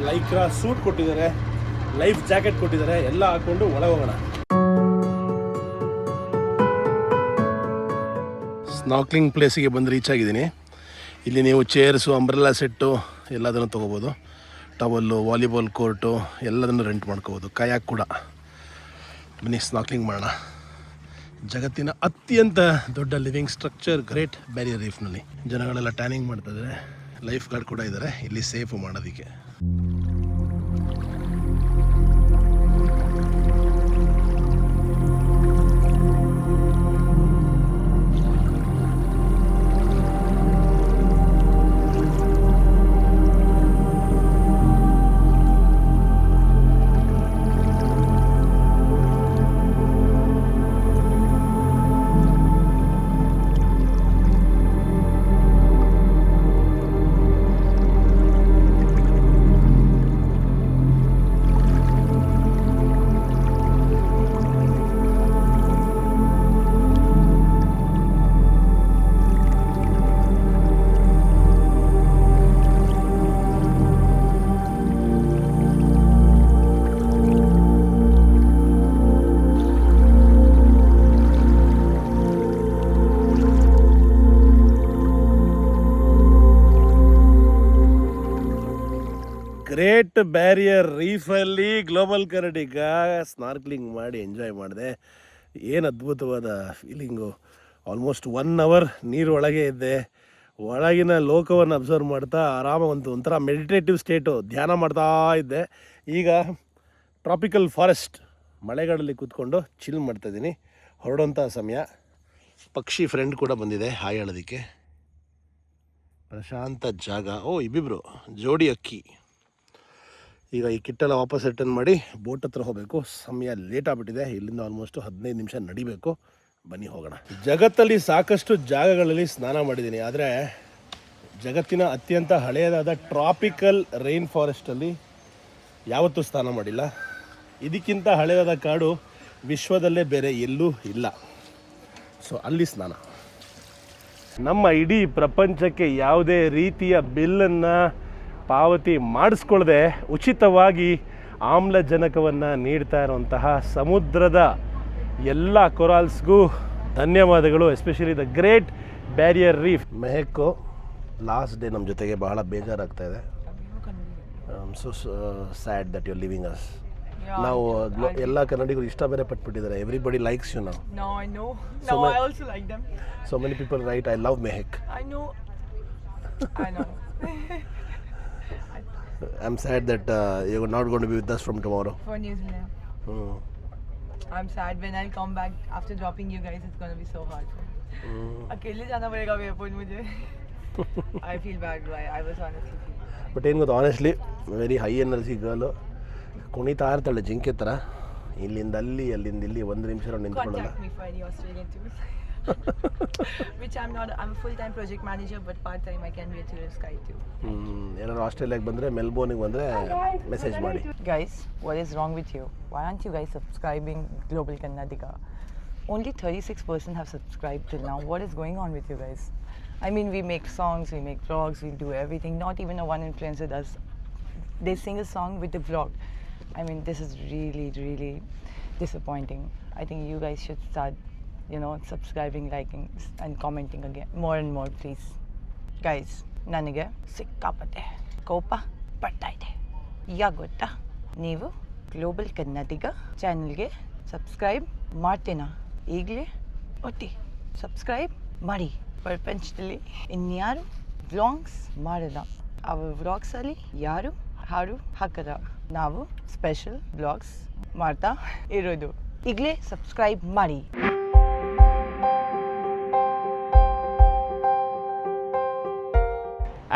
ಲೈಕ್ರಾ ಸೂಟ್ ಕೊಟ್ಟಿದ್ದಾರೆ, ಲೈಫ್ ಜಾಕೆಟ್ ಕೊಟ್ಟಿದ್ದಾರೆ, ಎಲ್ಲ ಹಾಕ್ಕೊಂಡು ಒಳಗೆ ಹೋಗೋಣ. ಸ್ನಾರ್ಕ್ಲಿಂಗ್ ಪ್ಲೇಸಿಗೆ ಬಂದು ರೀಚ್ ಆಗಿದ್ದೀನಿ. ಇಲ್ಲಿ ನೀವು ಚೇರ್ಸು, ಅಂಬ್ರೆಲ್ಲಾ ಸೆಟ್ಟು ಎಲ್ಲದನ್ನು ತೊಗೋಬೋದು. ಟವಲ್ಲು, ವಾಲಿಬಾಲ್ ಕೋರ್ಟು ಎಲ್ಲದನ್ನು ರೆಂಟ್ ಮಾಡ್ಕೋಬೋದು. ಕಯಾಕ್ ಕೂಡ. ಬನ್ನಿ ಸ್ನಾರ್ಕ್ಲಿಂಗ್ ಮಾಡೋಣ. ಜಗತ್ತಿನ ಅತ್ಯಂತ ದೊಡ್ಡ ಲಿವಿಂಗ್ ಸ್ಟ್ರಕ್ಚರ್ ಗ್ರೇಟ್ ಬ್ಯಾರಿಯರ್ ರೀಫ್ನಲ್ಲಿ ಜನಗಳೆಲ್ಲ ಟ್ಯಾನಿಂಗ್ ಮಾಡ್ತಾಯಿದ್ದಾರೆ. ಲೈಫ್ ಗಾರ್ಡ್ ಕೂಡ ಇದ್ದಾರೆ ಇಲ್ಲಿ ಸೇಫು ಮಾಡೋದಕ್ಕೆ. ಗ್ರೇಟ್ ಬ್ಯಾರಿಯರ್ ರೀಫಲ್ಲಿ ಗ್ಲೋಬಲ್ ಕನ್ನಡಿಗ ಸ್ನಾರ್ಕ್ಲಿಂಗ್ ಮಾಡಿ ಎಂಜಾಯ್ ಮಾಡಿದೆ. ಏನು ಅದ್ಭುತವಾದ ಫೀಲಿಂಗು. ಆಲ್ಮೋಸ್ಟ್ 1 hour ನೀರೊಳಗೆ ಇದ್ದೆ. ಒಳಗಿನ ಲೋಕವನ್ನು ಅಬ್ಸರ್ವ್ ಮಾಡ್ತಾ ಆರಾಮಾಗಿ ಒಂಥರ ಮೆಡಿಟೇಟಿವ್ ಸ್ಟೇಟು, ಧ್ಯಾನ ಮಾಡ್ತಾ ಇದ್ದೆ. ಈಗ ಟ್ರಾಪಿಕಲ್ ಫಾರೆಸ್ಟ್ ಮಳೆಗಾಡಲ್ಲಿ ಕೂತ್ಕೊಂಡು ಚಿಲ್ ಮಾಡ್ತಾಯಿದ್ದೀನಿ. ಹೊರಡೋಂಥ ಸಮಯ. ಪಕ್ಷಿ ಫ್ರೆಂಡ್ ಕೂಡ ಬಂದಿದೆ ಹಾಯ್ ಹೇಳೋದಕ್ಕೆ. ಪ್ರಶಾಂತ ಜಾಗ. ಇಬ್ಬಿಬ್ರು ಜೋಡಿ ಅಕ್ಕಿ. ಈಗ ಈ ಕಿಟ್ಟೆಲ್ಲ ವಾಪಸ್ ರಿಟರ್ನ್ ಮಾಡಿ ಬೋಟ್ ಹತ್ರ ಹೋಗಬೇಕು. ಸಮಯ ಲೇಟ್ ಆಗಿಬಿಟ್ಟಿದೆ. ಇಲ್ಲಿಂದ ಆಲ್ಮೋಸ್ಟ್ 15 ನಿಮಿಷ ನಡಿಬೇಕು. ಬನ್ನಿ ಹೋಗೋಣ. ಜಗತ್ತಲ್ಲಿ ಸಾಕಷ್ಟು ಜಾಗಗಳಲ್ಲಿ ಸ್ನಾನ ಮಾಡಿದ್ದೀನಿ, ಆದರೆ ಜಗತ್ತಿನ ಅತ್ಯಂತ ಹಳೆಯದಾದ ಟ್ರಾಪಿಕಲ್ ರೈನ್ ಫಾರೆಸ್ಟಲ್ಲಿ ಯಾವತ್ತೂ ಸ್ನಾನ ಮಾಡಿಲ್ಲ. ಇದಕ್ಕಿಂತ ಹಳೆಯದಾದ ಕಾಡು ವಿಶ್ವದಲ್ಲೇ ಬೇರೆ ಎಲ್ಲೂ ಇಲ್ಲ. ಸೊ ಅಲ್ಲಿ ಸ್ನಾನ. ನಮ್ಮ ಇಡೀ ಪ್ರಪಂಚಕ್ಕೆ ಯಾವುದೇ ರೀತಿಯ ಬಿಲ್ಲನ್ನು ಪಾವತಿ ಮಾಡಿಸ್ಕೊಳ್ಳದೆ ಉಚಿತವಾಗಿ ಆಮ್ಲಜನಕವನ್ನು ನೀಡ್ತಾ ಇರುವಂತಹ ಸಮುದ್ರದ ಎಲ್ಲ ಕೊರಾಲ್ಸ್ಗೂ ಧನ್ಯವಾದಗಳು. Especially the great barrier reef. ಮೆಹೆಕೋ ಲಾಸ್ಟ್ ಡೇ ನಮ್ಮ ಜೊತೆಗೆ ಬಹಳ ಬೇಜಾರಾಗ್ತಾ ಇದೆ. I am so sad that you are leaving us. ನಾವು ಎಲ್ಲ ಕನ್ನಡಿಗರು ಇಷ್ಟ ಬೇರೆ ಪಟ್ಬಿಟ್ಟಿದ್ದಾರೆ. ಎವ್ರಿಬಡಿ ಲೈಕ್ಸ್ ಯು ನಾವು. No, I know. So No, I also like them. So many people write, I love Mehak. I know. I know. I'm sad that you're not going to be with us from tomorrow. For New Zealand. Hmm. I'm sad when I'll come back after dropping you guys. It's gonna be so hard. अकेले जाना पड़ेगा एयरपोर्ट मुझे. I feel bad. I was honestly feeling. But ಏನು ಗೊತ್ತಾ, honestly very high energy girl. ಕುಣಿತಾ ಇರ್ತಾಳೆ ಜಿಂಕೆ ಥರ, ಇಲ್ಲಿಂದ ಅಲ್ಲಿ ಅಲ್ಲಿಂದ ಇಲ್ಲಿ ಒಂದು ನಿಮಿಷ ನಿಂತ್ಕೊಳ್ಳಲ್ಲ. Contact me for any Australian tours. Which I'm not. I'm a full-time project manager, but part-time I can be a tourist guide too. ಏನಾದ್ರು ಆಸ್ಟ್ರೇಲಿಯಾಗೆ ಬಂದರೆ, ಮೆಲ್ಬೋರ್ನಿಗೆ ಬಂದರೆ ಮೆಸೇಜ್ ಮಾಡಿ. Guys, what is wrong with you? Why aren't you guys subscribing Global Kannadiga? Only 36% have subscribed till now. What is going on with you guys? I mean, we make songs, we make vlogs, we do everything. Not even a one influencer does. They sing a song with the vlog. I mean, this is really, really disappointing. I think you guys should start, subscribing, liking, and commenting again. More and more, please. Guys, ನನಗೆ ಸಿಕ್ಕಾಪಟ್ಟೆ ಕೋಪ ಪಡ್ತಾ ಇದೆ. ಯಾಕೆ ಗೊತ್ತಾ? ನೀವು ಗ್ಲೋಬಲ್ ಕನ್ನಡಿಗ ಚಾನಲ್ಗೆ ಸಬ್ಸ್ಕ್ರೈಬ್ ಮಾಡ್ತೀನಾ? ಈಗಲೇ ಒತ್ತಿ ಸಬ್ಸ್ಕ್ರೈಬ್ ಮಾಡಿ. ಪ್ರಪಂಚದಲ್ಲಿ ಇನ್ಯಾರು ವ್ಲಾಗ್ಸ್ ಮಾಡಲ್ಲ. ಅವರ ವ್ಲಾಗ್ಸಲ್ಲಿ ಯಾರು ಹಾಡು ಹಾಕಲ್ಲ. ನಾವು ಸ್ಪೆಷಲ್ ವ್ಲಾಗ್ಸ್ ಮಾಡ್ತಾ ಇರೋದು. ಈಗಲೇ ಸಬ್ಸ್ಕ್ರೈಬ್ ಮಾಡಿ.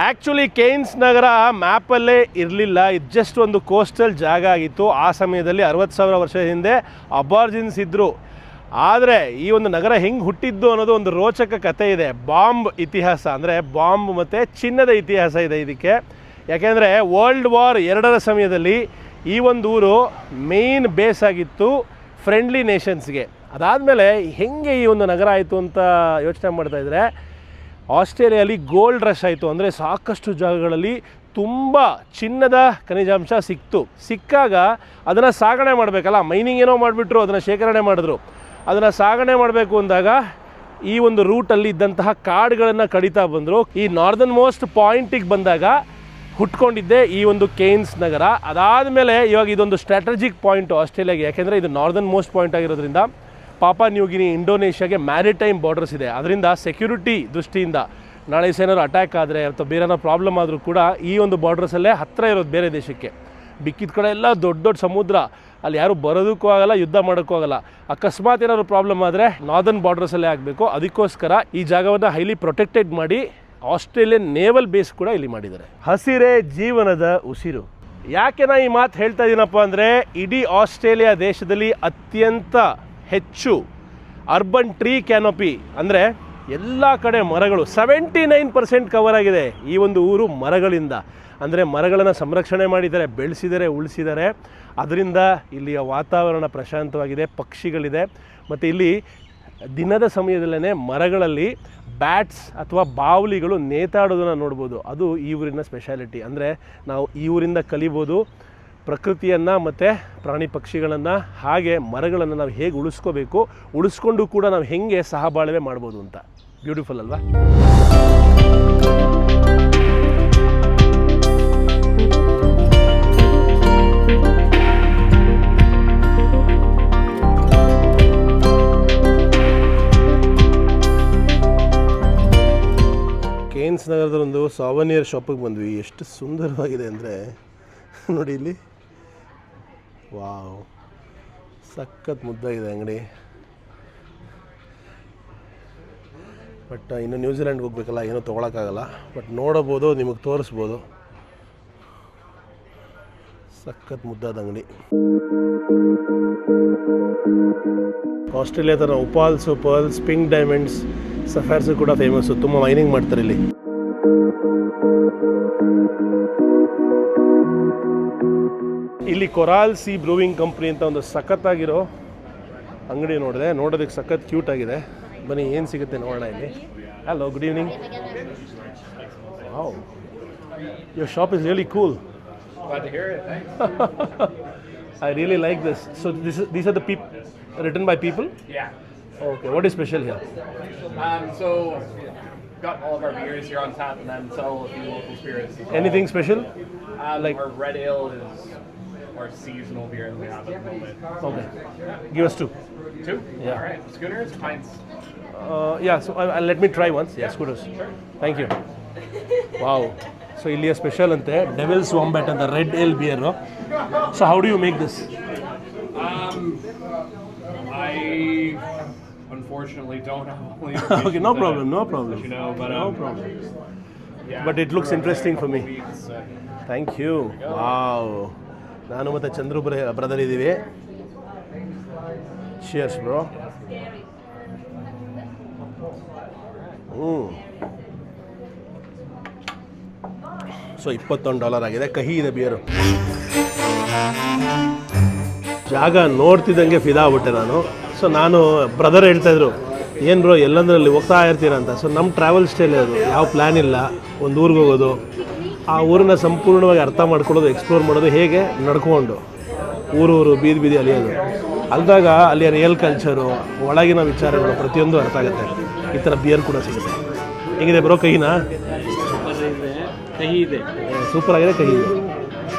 ಆ್ಯಕ್ಚುಲಿ ಕೇನ್ಸ್ ನಗರ ಮ್ಯಾಪಲ್ಲೇ ಇರಲಿಲ್ಲ. ಇದು ಜಸ್ಟ್ ಒಂದು ಕೋಸ್ಟಲ್ ಜಾಗ ಆಗಿತ್ತು. ಆ ಸಮಯದಲ್ಲಿ 60,000 ವರ್ಷದ ಹಿಂದೆ ಅಬಾರ್ಜಿನ್ಸ್ ಇದ್ದರು. ಆದರೆ ಈ ಒಂದು ನಗರ ಹೆಂಗೆ ಹುಟ್ಟಿದ್ದು ಅನ್ನೋದು ಒಂದು ರೋಚಕ ಕಥೆ ಇದೆ. ಬಾಂಬ್ ಇತಿಹಾಸ, ಅಂದರೆ ಬಾಂಬ್ ಮತ್ತು ಚಿನ್ನದ ಇತಿಹಾಸ ಇದೆ ಇದಕ್ಕೆ. ಯಾಕೆಂದರೆ ವರ್ಲ್ಡ್ ವಾರ್ 2ರ ಸಮಯದಲ್ಲಿ ಈ ಒಂದು ಊರು ಮೇನ್ ಬೇಸ್ ಆಗಿತ್ತು ಫ್ರೆಂಡ್ಲಿ ನೇಷನ್ಸ್ಗೆ. ಅದಾದಮೇಲೆ ಹೆಂಗೆ ಈ ಒಂದು ನಗರ ಆಯಿತು ಅಂತ ಯೋಚನೆ ಮಾಡ್ತಾಯಿದ್ರೆ, ಆಸ್ಟ್ರೇಲಿಯಲ್ಲಿ ಗೋಲ್ಡ್ ರಶ್ ಆಯಿತು. ಅಂದರೆ ಸಾಕಷ್ಟು ಜಾಗಗಳಲ್ಲಿ ತುಂಬ ಚಿನ್ನದ ಖನಿಜಾಂಶ ಸಿಕ್ಕಾಗ ಅದನ್ನು ಸಾಗಣೆ ಮಾಡಬೇಕಲ್ಲ, ಮೈನಿಂಗ್ ಏನೋ ಮಾಡಿಬಿಟ್ರು, ಅದನ್ನು ಶೇಖರಣೆ ಮಾಡಿದ್ರು. ಅದನ್ನು ಸಾಗಣೆ ಮಾಡಬೇಕು ಅಂದಾಗ ಈ ಒಂದು ರೂಟಲ್ಲಿ ಇದ್ದಂತಹ ಕಾಡುಗಳನ್ನು ಕಡಿತಾ ಬಂದರು. ಈ ನಾರ್ದನ್ ಮೋಸ್ಟ್ ಪಾಯಿಂಟಿಗೆ ಬಂದಾಗ ಹುಟ್ಕೊಂಡಿದ್ದೆ ಈ ಒಂದು ಕೇನ್ಸ್ ನಗರ. ಅದಾದಮೇಲೆ ಇವಾಗ ಇದೊಂದು ಸ್ಟ್ರಾಟಜಿಕ್ ಪಾಯಿಂಟು ಆಸ್ಟ್ರೇಲಿಯಾಗೆ. ಯಾಕೆಂದರೆ ಇದು ನಾರ್ದನ್ ಮೋಸ್ಟ್ ಪಾಯಿಂಟ್ ಆಗಿರೋದ್ರಿಂದ ಪಾಪಾ ನ್ಯೂಗಿನಿ, ಇಂಡೋನೇಷ್ಯಾಗೆ ಮ್ಯಾರಿಟೈಮ್ ಬಾರ್ಡರ್ಸ್ ಇದೆ. ಅದರಿಂದ ಸೆಕ್ಯೂರಿಟಿ ದೃಷ್ಟಿಯಿಂದ ನಾಳೆ ಏನಾದ್ರು ಅಟ್ಯಾಕ್ ಆದರೆ ಅಥವಾ ಬೇರೆ ಏನಾದ್ರು ಪ್ರಾಬ್ಲಮ್ ಆದರೂ ಕೂಡ ಈ ಒಂದು ಬಾರ್ಡರ್ಸಲ್ಲೇ ಹತ್ತಿರ ಇರೋದು ಬೇರೆ ದೇಶಕ್ಕೆ. ಬಿಕ್ಕಿದ ಕಡೆ ಎಲ್ಲ ದೊಡ್ಡ ದೊಡ್ಡ ಸಮುದ್ರ, ಅಲ್ಲಿ ಯಾರು ಬರೋದಕ್ಕೂ ಆಗಲ್ಲ, ಯುದ್ಧ ಮಾಡೋಕ್ಕೂ ಆಗಲ್ಲ. ಅಕಸ್ಮಾತ್ ಏನಾದ್ರು ಪ್ರಾಬ್ಲಮ್ ಆದರೆ ನಾರ್ದನ್ ಬಾರ್ಡರ್ಸಲ್ಲೇ ಆಗಬೇಕು. ಅದಕ್ಕೋಸ್ಕರ ಈ ಜಾಗವನ್ನು ಹೈಲಿ ಪ್ರೊಟೆಕ್ಟೆಡ್ ಮಾಡಿ ಆಸ್ಟ್ರೇಲಿಯನ್ ನೇವಲ್ ಬೇಸ್ ಕೂಡ ಇಲ್ಲಿ ಮಾಡಿದ್ದಾರೆ. ಹಸಿರೇ ಜೀವನದ ಉಸಿರು. ಯಾಕೆ ನಾ ಈ ಮಾತು ಹೇಳ್ತಾ ಇದ್ದೀನಪ್ಪ ಅಂದರೆ, ಇಡೀ ಆಸ್ಟ್ರೇಲಿಯಾ ದೇಶದಲ್ಲಿ ಅತ್ಯಂತ ಹೆಚ್ಚು ಅರ್ಬನ್ ಟ್ರೀ ಕ್ಯಾನೋಪಿ, ಅಂದರೆ ಎಲ್ಲ ಕಡೆ ಮರಗಳು 79% ಕವರ್ ಆಗಿದೆ ಈ ಒಂದು ಊರು ಮರಗಳಿಂದ. ಅಂದರೆ ಮರಗಳನ್ನು ಸಂರಕ್ಷಣೆ ಮಾಡಿದ್ದಾರೆ, ಬೆಳೆಸಿದ್ದಾರೆ, ಉಳಿಸಿದ್ದಾರೆ. ಅದರಿಂದ ಇಲ್ಲಿಯ ವಾತಾವರಣ ಪ್ರಶಾಂತವಾಗಿದೆ, ಪಕ್ಷಿಗಳಿದೆ. ಮತ್ತು ಇಲ್ಲಿ ದಿನದ ಸಮಯದಲ್ಲೇ ಮರಗಳಲ್ಲಿ ಬ್ಯಾಟ್ಸ್ ಅಥವಾ ಬಾವಲಿಗಳು ನೇತಾಡೋದನ್ನು ನೋಡ್ಬೋದು. ಅದು ಈ ಊರಿನ ಸ್ಪೆಷಾಲಿಟಿ. ಅಂದರೆ ನಾವು ಈ ಊರಿಂದ ಕಲಿಬೋದು ಪ್ರಕೃತಿಯನ್ನು ಮತ್ತು ಪ್ರಾಣಿ ಪಕ್ಷಿಗಳನ್ನು, ಹಾಗೆ ಮರಗಳನ್ನು ನಾವು ಹೇಗೆ ಉಳಿಸ್ಕೋಬೇಕು, ಉಳಿಸ್ಕೊಂಡು ಕೂಡ ನಾವು ಹೇಗೆ ಸಹಬಾಳ್ವೆ ಮಾಡ್ಬೋದು ಅಂತ. ಬ್ಯೂಟಿಫುಲ್ ಅಲ್ವಾ? ಕೇನ್ಸ್ ನಗರದ ಒಂದು ಸಾವನಿಯರ್ ಶಾಪಿಗೆ ಬಂದ್ವಿ. ಎಷ್ಟು ಸುಂದರವಾಗಿದೆ ಅಂದರೆ ನೋಡಿ ಇಲ್ಲಿ. ವಾವ್, ಸಖತ್ ಮುದ್ದಾಗಿದೆ ಅಂಗಡಿ. ಬಟ್ ಇನ್ನು ನ್ಯೂಜಿಲೆಂಡ್ಗೆ ಹೋಗ್ಬೇಕಲ್ಲ, ಏನೂ ತೊಗೊಳಕ್ಕಾಗಲ್ಲ. ಬಟ್ ನೋಡಬೋದು, ನಿಮಗೆ ತೋರಿಸ್ಬೋದು. ಸಖತ್ ಮುದ್ದಾದ ಅಂಗಡಿ. ಆಸ್ಟ್ರೇಲಿಯಾ ಥರ ಉಪಾಲ್ಸು, ಪರ್ಲ್ಸ್, ಪಿಂಕ್ ಡೈಮಂಡ್ಸ್, ಸಫೈರ್ಸು ಕೂಡ ಫೇಮಸ್ಸು. ತುಂಬ ಮೈನಿಂಗ್ ಮಾಡ್ತಾರೆ ಇಲ್ಲಿ. ಇಲ್ಲಿ ಕೊರಾಲ್ ಸಿ ಬ್ರೂವಿಂಗ್ ಕಂಪ್ನಿ ಅಂತ ಒಂದು ಸಖತ್ತಾಗಿರೋ ಅಂಗಡಿ ನೋಡಿದೆ. ನೋಡೋದಕ್ಕೆ ಸಖತ್ ಕ್ಯೂಟ್ ಆಗಿದೆ. ಬನ್ನಿ ಏನು ಸಿಗುತ್ತೆ ನೋಡೋಣ ಇಲ್ಲಿ. Hello, good evening. Wow, your shop is really cool. Glad to hear it. Thanks. I really like this. So these are the written by people? Yeah. Okay, what is special here? So got all of our beers here on tap, and then sell a few local spirits as well. Anything special? Like our red ale is our seasonal beer that we have at the moment. Okay. Give us 2. 2? Yeah. All right. Schooners, pints. Yeah, so let me try once. Yeah, scooters. Thank you. Wow. So ಇಲ್ಲಿಯ ಸ್ಪೆಷಲ್ ಅಂತೆ ಡೆವಿಲ್ಸ್ ವಾಂಬ್ಯಾಟ್ ಅಂತ red ale beer. So how do you make this? I unfortunately don't have only Okay, no problem, no problem. you know, but No problem. yeah. But it looks interesting for me. Weeks, thank you. Wow. ನಾನು ಮತ್ತು ಚಂದ್ರು ಬ್ರದರ್ ಇದ್ದೀವಿ. ಶಿಯರ್ಸ್ ಬ್ರೋ. ಸೊ $21 ಆಗಿದೆ. ಕಹಿ ಇದೆ ಬಿಯರು. ಜಾಗ ನೋಡ್ತಿದ್ದಂಗೆ ಫಿದಾ ಆಗ್ಬಿಟ್ಟೆ ನಾನು. ಸೊ ನಾನು ಬ್ರದರ್ ಹೇಳ್ತಾಯಿದ್ರು ಏನು ಬ್ರೋ ಎಲ್ಲಂದ್ರಲ್ಲಿ ಹೋಗ್ತಾ ಇರ್ತೀರ ಅಂತ. ಸೊ ನಮ್ಮ ಟ್ರಾವೆಲ್ ಸ್ಟೈಲ್ ಅದು, ಯಾವ ಪ್ಲ್ಯಾನ್ ಇಲ್ಲ, ಒಂದು ಊರಿಗೆ ಹೋಗೋದು, ಆ ಊರನ್ನ ಸಂಪೂರ್ಣವಾಗಿ ಅರ್ಥ ಮಾಡ್ಕೊಳ್ಳೋದು, ಎಕ್ಸ್ಪ್ಲೋರ್ ಮಾಡೋದು, ಹೇಗೆ ನಡ್ಕೊಂಡು ಊರು ಬೀದಿ ಬೀದಿ ಅಲಿಯೋದು. ಅಲ್ದಾಗ ಅಲ್ಲಿಯ ರಿಯಲ್ ಕಲ್ಚರು, ಒಳಗಿನ ವಿಚಾರಗಳು ಪ್ರತಿಯೊಂದು ಅರ್ಥ ಆಗುತ್ತೆ. ಈ ಥರ ಬಿಯರ್ ಕೂಡ ಸಿಗುತ್ತೆ. ಹೆಂಗಿದೆ ಬ್ರೋ ಕಹಿನಾ? ಕಹಿ ಇದೆ, ಸೂಪರ್ ಆಗಿದೆ, ಕಹಿ ಇದೆ.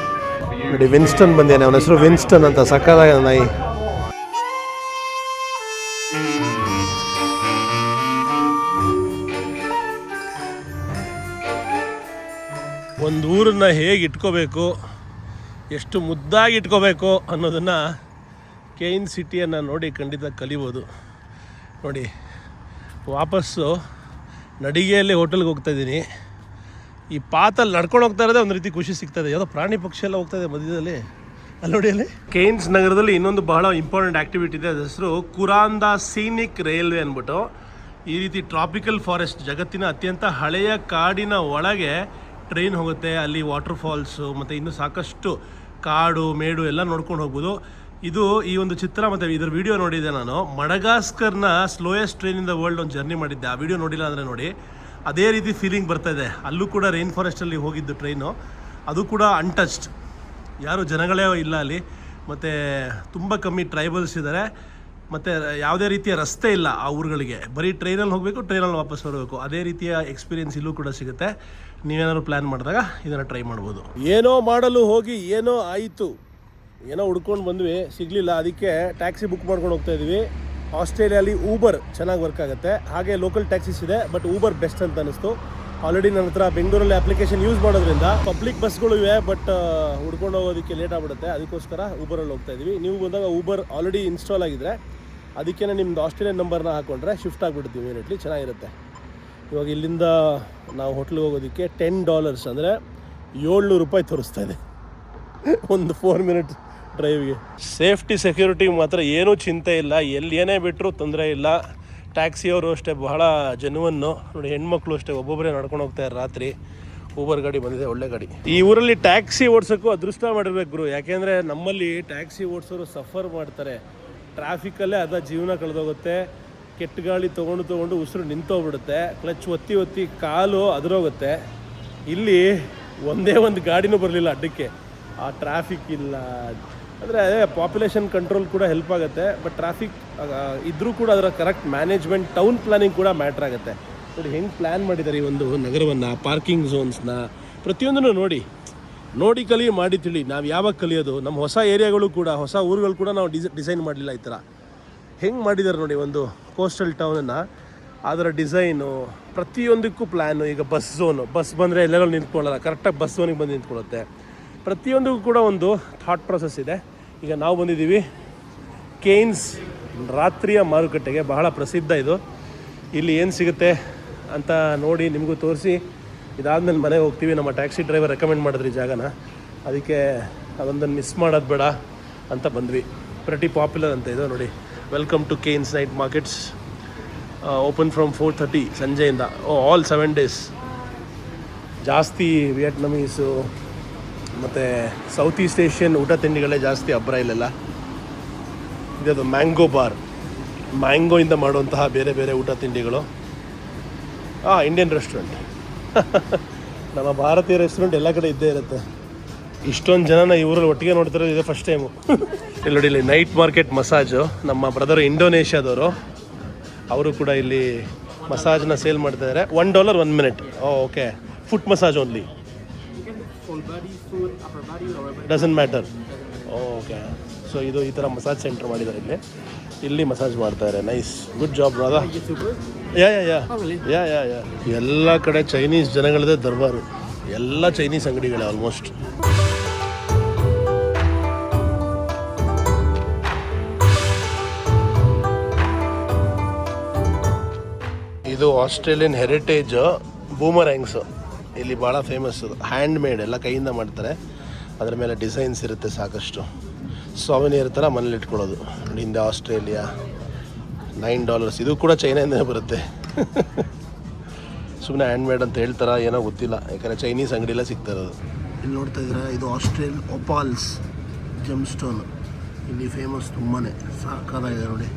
ನೋಡಿ ವಿನ್ಸ್ಟನ್ ಬಂದೇನೆ, ಅವನ ಹೆಸರು ವಿನ್ಸ್ಟನ್ ಅಂತ. ಸಕ್ಕತ್ತಾಗ ನಾಯಿ. ಒಂದು ಊರನ್ನ ಹೇಗೆ ಇಟ್ಕೋಬೇಕು, ಎಷ್ಟು ಮುದ್ದಾಗಿ ಇಟ್ಕೋಬೇಕು ಅನ್ನೋದನ್ನು ಕೇನ್ ಸಿಟಿಯನ್ನು ನೋಡಿ ಖಂಡಿತ ಕಲಿಬೋದು. ನೋಡಿ ವಾಪಸ್ಸು ನಡಿಗೆಯಲ್ಲಿ ಹೋಟೆಲ್ಗೆ ಹೋಗ್ತಾಯಿದ್ದೀನಿ. ಈ ಪಾತಲ್ಲಿ ನಡ್ಕೊಂಡು ಹೋಗ್ತಾ ಇರೋದೇ ಒಂದು ರೀತಿ ಖುಷಿ ಸಿಗ್ತದೆ. ಯಾವುದೋ ಪ್ರಾಣಿ ಪಕ್ಷಿ ಎಲ್ಲ ಹೋಗ್ತಾಯಿದೆ ಮಧ್ಯದಲ್ಲಿ. ಅಲ್ಲಿ ನೋಡಿ, ಅಲ್ಲಿ ಕೇನ್ಸ್ ನಗರದಲ್ಲಿ ಇನ್ನೊಂದು ಬಹಳ ಇಂಪಾರ್ಟೆಂಟ್ ಆ್ಯಕ್ಟಿವಿಟಿ ಇದೆ. ಅದ್ರ ಹೆಸರು ಕುರಾಂದಾ ಸೀನಿಕ್ ರೈಲ್ವೆ ಅಂದ್ಬಿಟ್ಟು. ಈ ರೀತಿ ಟ್ರಾಪಿಕಲ್ ಫಾರೆಸ್ಟ್, ಜಗತ್ತಿನ ಅತ್ಯಂತ ಹಳೆಯ ಕಾಡಿನ ಒಳಗೆ ಟ್ರೈನ್ ಹೋಗುತ್ತೆ. ಅಲ್ಲಿ ವಾಟರ್ ಫಾಲ್ಸು ಮತ್ತು ಇನ್ನೂ ಸಾಕಷ್ಟು ಕಾಡು ಮೇಡು ಎಲ್ಲ ನೋಡ್ಕೊಂಡು ಹೋಗ್ಬೋದು. ಇದು ಈ ಒಂದು ಚಿತ್ರ ಮತ್ತು ಇದರ ವಿಡಿಯೋ ನೋಡಿದ್ದೆ ನಾನು. ಮಡಗಾಸ್ಕರ್ನ slowest train in the world ಒಂದು ಜರ್ನಿ ಮಾಡಿದ್ದೆ. ಆ ವಿಡಿಯೋ ನೋಡಿಲ್ಲ ಅಂದರೆ ನೋಡಿ, ಅದೇ ರೀತಿ ಫೀಲಿಂಗ್ ಬರ್ತಾಯಿದೆ. ಅಲ್ಲೂ ಕೂಡ ರೈನ್ ಫಾರೆಸ್ಟಲ್ಲಿ ಹೋಗಿದ್ದು ಟ್ರೈನು, ಅದು ಕೂಡ ಅನ್ಟಚ್ಡ್, ಯಾರು ಜನಗಳೇ ಇಲ್ಲ ಅಲ್ಲಿ. ಮತ್ತು ತುಂಬ ಕಮ್ಮಿ ಟ್ರೈಬಲ್ಸ್ ಇದ್ದಾರೆ. ಮತ್ತು ಯಾವುದೇ ರೀತಿಯ ರಸ್ತೆ ಇಲ್ಲ ಆ ಊರುಗಳಿಗೆ, ಬರೀ ಟ್ರೈನಲ್ಲಿ ಹೋಗಬೇಕು, ಟ್ರೈನಲ್ಲಿ ವಾಪಸ್ ಬರಬೇಕು. ಅದೇ ರೀತಿಯ ಎಕ್ಸ್ಪೀರಿಯೆನ್ಸ್ ಇಲ್ಲೂ ಕೂಡ ಸಿಗುತ್ತೆ. ನೀವೇನಾದ್ರು ಪ್ಲ್ಯಾನ್ ಮಾಡಿದಾಗ ಇದನ್ನು ಟ್ರೈ ಮಾಡ್ಬೋದು. ಏನೋ ಮಾಡಲು ಹೋಗಿ ಏನೋ ಆಯಿತು, ಏನೋ ಹುಡ್ಕೊಂಡು ಬಂದ್ವಿ, ಸಿಗಲಿಲ್ಲ. ಅದಕ್ಕೆ ಟ್ಯಾಕ್ಸಿ ಬುಕ್ ಮಾಡ್ಕೊಂಡು ಹೋಗ್ತಾ ಇದ್ವಿ. ಆಸ್ಟ್ರೇಲಿಯಲ್ಲಿ ಊಬರ್ ಚೆನ್ನಾಗಿ ವರ್ಕ್ ಆಗುತ್ತೆ, ಹಾಗೆ ಲೋಕಲ್ ಟ್ಯಾಕ್ಸೀಸ್ ಇದೆ. ಬಟ್ ಊಬರ್ ಬೆಸ್ಟ್ ಅಂತ ಅನ್ನಿಸ್ತು. ಆಲ್ರೆಡಿ ನನ್ನ ಹತ್ರ ಬೆಂಗಳೂರಲ್ಲಿ ಅಪ್ಲಿಕೇಶನ್ ಯೂಸ್ ಮಾಡೋದ್ರಿಂದ ಪಬ್ಲಿಕ್ ಬಸ್ಗಳು ಇವೆ, ಬಟ್ ಹುಡ್ಕೊಂಡು ಹೋಗೋದಕ್ಕೆ ಲೇಟ್ ಆಗಿಬಿಡುತ್ತೆ. ಅದಕ್ಕೋಸ್ಕರ ಊಬರಲ್ಲಿ ಹೋಗ್ತಾ ಇದ್ವಿ. ನೀವು ಬಂದಾಗ ಊಬರ್ ಆಲ್ರೆಡಿ ಇನ್ಸ್ಟಾಲ್ ಆಗಿದ್ರೆ ಅದಕ್ಕೇ ನಿಮ್ಮದು ಆಸ್ಟ್ರೇಲಿಯನ್ ನಂಬರ್ನ ಹಾಕ್ಕೊಂಡ್ರೆ ಶಿಫ್ಟ್ ಆಗಿಬಿಡ್ತೀವಿ ಇಮಿಡಿಯೇಟ್ಲಿ, ಚೆನ್ನಾಗಿರುತ್ತೆ. ಇವಾಗ ಇಲ್ಲಿಂದ ನಾವು ಹೋಟ್ಲಿಗೆ ಹೋಗೋದಕ್ಕೆ $10 ಅಂದರೆ $700 ತೋರಿಸ್ತಾ ಇದೆ ಒಂದು 4 ಮಿನಿಟ್ ಡ್ರೈವ್ಗೆ. ಸೇಫ್ಟಿ ಸೆಕ್ಯೂರಿಟಿ ಮಾತ್ರ ಏನೂ ಚಿಂತೆ ಇಲ್ಲ, ಎಲ್ಲಿ ಏನೇ ಬಿಟ್ಟರೂ ತೊಂದರೆ ಇಲ್ಲ. ಟ್ಯಾಕ್ಸಿಯವರು ಅಷ್ಟೇ ಬಹಳ ಜೆನ್ಯುವನ್ನು. ನೋಡಿ ಹೆಣ್ಮಕ್ಳು ಅಷ್ಟೇ ಒಬ್ಬೊಬ್ಬರೇ ನಡ್ಕೊಂಡು ಹೋಗ್ತಾರೆ ರಾತ್ರಿ. ಊಬರ್ ಗಾಡಿ ಬಂದಿದೆ, ಒಳ್ಳೆ ಗಾಡಿ. ಈ ಊರಲ್ಲಿ ಟ್ಯಾಕ್ಸಿ ಓಡಿಸೋಕ್ಕೂ ಅದೃಷ್ಟ ಮಾಡಿರ್ಬೇಕು ಗುರು. ಯಾಕೆಂದರೆ ನಮ್ಮಲ್ಲಿ ಟ್ಯಾಕ್ಸಿ ಓಡಿಸೋರು ಸಫರ್ ಮಾಡ್ತಾರೆ. ಟ್ರಾಫಿಕಲ್ಲೇ ಅದ ಜೀವನ ಕಳೆದೋಗುತ್ತೆ. ಕೆಟ್ಟ ಗಾಳಿ ತೊಗೊಂಡು ಉಸಿರು ನಿಂತೋಗ್ಬಿಡುತ್ತೆ. ಕ್ಲಚ್ ಒತ್ತಿ ಕಾಲು ಅದರೋಗುತ್ತೆ. ಇಲ್ಲಿ ಒಂದೇ ಒಂದು ಗಾಡಿನೂ ಬರಲಿಲ್ಲ ಅಡ್ಡಕ್ಕೆ. ಆ ಟ್ರಾಫಿಕ್ ಇಲ್ಲ ಅಂದರೆ ಪಾಪ್ಯುಲೇಷನ್ ಕಂಟ್ರೋಲ್ ಕೂಡ ಹೆಲ್ಪ್ ಆಗುತ್ತೆ. ಬಟ್ ಟ್ರಾಫಿಕ್ ಇದ್ದರೂ ಕೂಡ ಅದರ ಕರೆಕ್ಟ್ ಮ್ಯಾನೇಜ್ಮೆಂಟ್, ಟೌನ್ ಪ್ಲಾನಿಂಗ್ ಕೂಡ ಮ್ಯಾಟ್ರ್ ಆಗುತ್ತೆ. ನೋಡಿ ಹೆಂಗೆ ಪ್ಲ್ಯಾನ್ ಮಾಡಿದ್ದಾರೆ ಈ ಒಂದು ನಗರವನ್ನು, ಪಾರ್ಕಿಂಗ್ ಝೋನ್ಸ್ನ, ಪ್ರತಿಯೊಂದನ್ನು ನೋಡಿ ಕಲಿ, ಮಾಡಿ ತಿಳಿ. ನಾವು ಯಾವಾಗ ಕಲಿಯೋದು? ನಮ್ಮ ಹೊಸ ಏರಿಯಾಗಳು ಕೂಡ, ಹೊಸ ಊರುಗಳು ಕೂಡ ನಾವು ಡಿಸೈನ್ ಮಾಡಲಿಲ್ಲ ಈ ಥರ. ಹೆಂಗೆ ಮಾಡಿದ್ದಾರೆ ನೋಡಿ ಒಂದು ಕೋಸ್ಟಲ್ ಟೌನನ್ನು, ಅದರ ಡಿಸೈನು, ಪ್ರತಿಯೊಂದಕ್ಕೂ ಪ್ಲ್ಯಾನು. ಈಗ ಬಸ್ ಝೋನು, ಬಸ್ ಬಂದರೆ ಎಲ್ಲೆಲ್ಲೋ ನಿಂತ್ಕೊಳ್ಳಲ್ಲ, ಕರೆಕ್ಟಾಗಿ ಬಸ್ ಝೋನಿಗೆ ಬಂದು ನಿಂತ್ಕೊಳ್ಳುತ್ತೆ. ಪ್ರತಿಯೊಂದಕ್ಕೂ ಕೂಡ ಒಂದು ಥಾಟ್ ಪ್ರೊಸೆಸ್ ಇದೆ. ಈಗ ನಾವು ಬಂದಿದ್ದೀವಿ ಕೇನ್ಸ್ ರಾತ್ರಿಯ ಮಾರುಕಟ್ಟೆಗೆ. ಬಹಳ ಪ್ರಸಿದ್ಧ ಇದು. ಇಲ್ಲಿ ಏನು ಸಿಗುತ್ತೆ ಅಂತ ನೋಡಿ ನಿಮಗೂ ತೋರಿಸಿ, ಇದಾದಮೇಲೆ ಮನೆಗೆ ಹೋಗ್ತೀವಿ. ನಮ್ಮ ಟ್ಯಾಕ್ಸಿ ಡ್ರೈವರ್ ರೆಕಮೆಂಡ್ ಮಾಡಿದ್ರಿ ಜಾಗನ, ಅದಕ್ಕೆ ಅದೊಂದನ್ನು ಮಿಸ್ ಮಾಡೋದು ಬೇಡ ಅಂತ ಬಂದ್ವಿ. ಪ್ರಟಿ ಪಾಪ್ಯುಲರ್ ಅಂತ ಇದು ನೋಡಿ. Welcome to Cairns night markets. Open from 4:30 ಸಂಜೆಯಿಂದ, ಆಲ್ 7 days. ಜಾಸ್ತಿ ವಿಯೆಟ್ನಮೀಸು ಮತ್ತು ಸೌತ್ ಈಸ್ಟ್ ಏಷ್ಯನ್ ಊಟ ತಿಂಡಿಗಳೇ ಜಾಸ್ತಿ ಅಬ್ಬರ ಇಲ್ಲೆಲ್ಲ. ಇದದು ಮ್ಯಾಂಗೋ ಬಾರ್, ಮ್ಯಾಂಗೋಯಿಂದ ಮಾಡುವಂತಹ ಬೇರೆ ಬೇರೆ ಊಟ ತಿಂಡಿಗಳು. ಇಂಡಿಯನ್ ರೆಸ್ಟೋರೆಂಟ್ ನಮ್ಮ ಭಾರತೀಯ ರೆಸ್ಟೋರೆಂಟ್ ಎಲ್ಲ ಕಡೆ ಇದ್ದೇ ಇರುತ್ತೆ. ಇಷ್ಟೊಂದು ಜನನ ಈ ಊರಲ್ಲಿ ಒಟ್ಟಿಗೆ ನೋಡ್ತಿರೋದು ಇದೆ ಫಸ್ಟ್ ಟೈಮು. ಇಲ್ಲಿ ನೋಡಿ, ಇಲ್ಲಿ ನೈಟ್ ಮಾರ್ಕೆಟ್ ಮಸಾಜು. ನಮ್ಮ ಬ್ರದರು ಇಂಡೋನೇಷ್ಯಾದವರು, ಅವರು ಕೂಡ ಇಲ್ಲಿ ಮಸಾಜ್ನ ಸೇಲ್ ಮಾಡ್ತಾಯಿದ್ದಾರೆ. $1 1 minute. Okay, foot massage only. You can do full body, foot, upper body, lower body. Doesn't matter. Okay, so ಇದು ಈ ಥರ ಮಸಾಜ್ ಸೆಂಟರ್ ಮಾಡಿದ್ದಾರೆ ಇಲ್ಲಿ ಮಸಾಜ್ ಮಾಡ್ತಾರೆ. Nice, good job brother. YouTuber? ಯಾ ಎಲ್ಲ ಕಡೆ ಚೈನೀಸ್ ಜನಗಳದೇ ದರ್ಬಾರು, ಎಲ್ಲ ಚೈನೀಸ್ ಅಂಗಡಿಗಳೇ ಆಲ್ಮೋಸ್ಟ್. ಇದು ಆಸ್ಟ್ರೇಲಿಯನ್ ಹೆರಿಟೇಜ್ ಬೂಮರ್ಯಾಂಗ್ಸ್. ಇಲ್ಲಿ ಭಾಳ ಫೇಮಸ್. ಹ್ಯಾಂಡ್ ಮೇಡ್, ಎಲ್ಲ ಕೈಯಿಂದ ಮಾಡ್ತಾರೆ. ಅದರ ಮೇಲೆ ಡಿಸೈನ್ಸ್ ಇರುತ್ತೆ ಸಾಕಷ್ಟು. ಸಾವೆನಿಯರ್ ಥರ ಮನೇಲಿ ಇಟ್ಕೊಳ್ಳೋದು. ಹಿಂದೆ ಆಸ್ಟ್ರೇಲಿಯಾ, $9. ಇದು ಕೂಡ ಚೈನಾಯಿಂದನೇ ಬರುತ್ತೆ. ಸುಮ್ಮನೆ ಹ್ಯಾಂಡ್ ಮೇಡ್ ಅಂತ ಹೇಳ್ತಾರ ಏನೋ ಗೊತ್ತಿಲ್ಲ, ಯಾಕಂದರೆ ಚೈನೀಸ್ ಅಂಗಡಿಯೆಲ್ಲ ಸಿಗ್ತಾ ಇರೋದು. ಇಲ್ಲಿ ನೋಡ್ತಾ ಇದ್ದೀರಾ, ಇದು ಆಸ್ಟ್ರೇಲಿಯನ್ ಒಪಾಲ್ಸ್ ಜಮ್ ಸ್ಟೋನ್. ಇಲ್ಲಿ ಫೇಮಸ್, ತುಂಬಾ ಸಾಕಾಗಿದೆ ನೋಡಿ.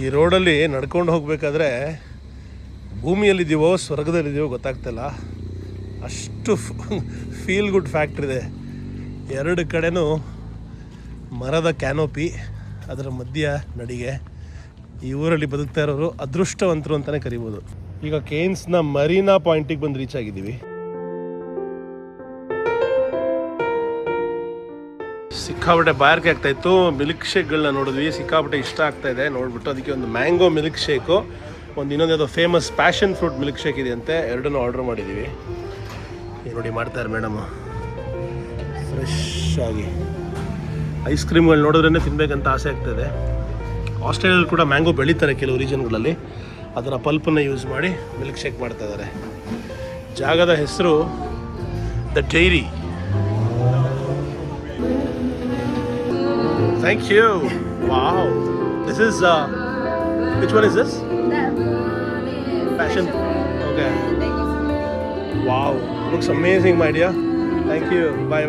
ಈ ರೋಡಲ್ಲಿ ನಡ್ಕೊಂಡು ಹೋಗಬೇಕಾದ್ರೆ ಭೂಮಿಯಲ್ಲಿದ್ದೀವೋ ಸ್ವರ್ಗದಲ್ಲಿದ್ದೀವೋ ಗೊತ್ತಾಗ್ತಿಲ್ಲ, ಅಷ್ಟು ಫೀಲ್ ಗುಡ್ ಫ್ಯಾಕ್ಟ್ರಿ ಇದೆ. ಎರಡು ಕಡೆನೂ ಮರದ ಕ್ಯಾನೋಪಿ, ಅದರ ಮಧ್ಯ ನಡಿಗೆ. ಈ ಊರಲ್ಲಿ ಬದುಕ್ತಾ ಇರೋರು ಅದೃಷ್ಟವಂತರು ಅಂತಲೇ ಕರಿಬೋದು. ಈಗ ಕೇನ್ಸ್ನ ಮರೀನಾ ಪಾಯಿಂಟಿಗೆ ಬಂದು ರೀಚ್ ಆಗಿದ್ದೀವಿ. ಸಿಕ್ಕಾಪಟ್ಟೆ ಬಾಯಾರಿಕೆ ಆಗ್ತಾಯಿತ್ತು. ಮಿಲ್ಕ್ ಶೇಕ್ಗಳನ್ನ ನೋಡಿದ್ವಿ, ಸಿಕ್ಕಾಪಟ್ಟೆ ಇಷ್ಟ ಆಗ್ತಾಯಿದೆ ನೋಡ್ಬಿಟ್ಟು. ಅದಕ್ಕೆ ಒಂದು ಮ್ಯಾಂಗೋ ಮಿಲ್ಕ್ ಶೇಕು, ಇನ್ನೊಂದು ಯಾವುದೋ famous passion fruit milk shake ಇದೆ ಅಂತೆ. ಎರಡನ್ನೂ ಆರ್ಡ್ರ್ ಮಾಡಿದ್ದೀವಿ. ಈಗ ನೋಡಿ ಮಾಡ್ತಾರೆ ಮೇಡಮ್, ಫ್ರೆಶ್ ಆಗಿ. ಐಸ್ ಕ್ರೀಮ್ಗಳು ನೋಡಿದ್ರೇ ತಿನ್ನಬೇಕಂತ ಆಸೆ ಆಗ್ತಾಯಿದೆ. ಆಸ್ಟ್ರೇಲಿಯಲ್ಲಿ ಕೂಡ ಮ್ಯಾಂಗೋ ಬೆಳೀತಾರೆ ಕೆಲವು ರೀಜನ್ಗಳಲ್ಲಿ. ಅದರ ಪಲ್ಪನ್ನು ಯೂಸ್ ಮಾಡಿ ಮಿಲ್ಕ್ ಶೇಕ್ ಮಾಡ್ತಾಯಿದ್ದಾರೆ. ಜಾಗದ ಹೆಸರು the dairy. Thank you. Wow. This is which one is this? Passion. Okay. Wow. Looks amazing, my dear. Thank you. Bye.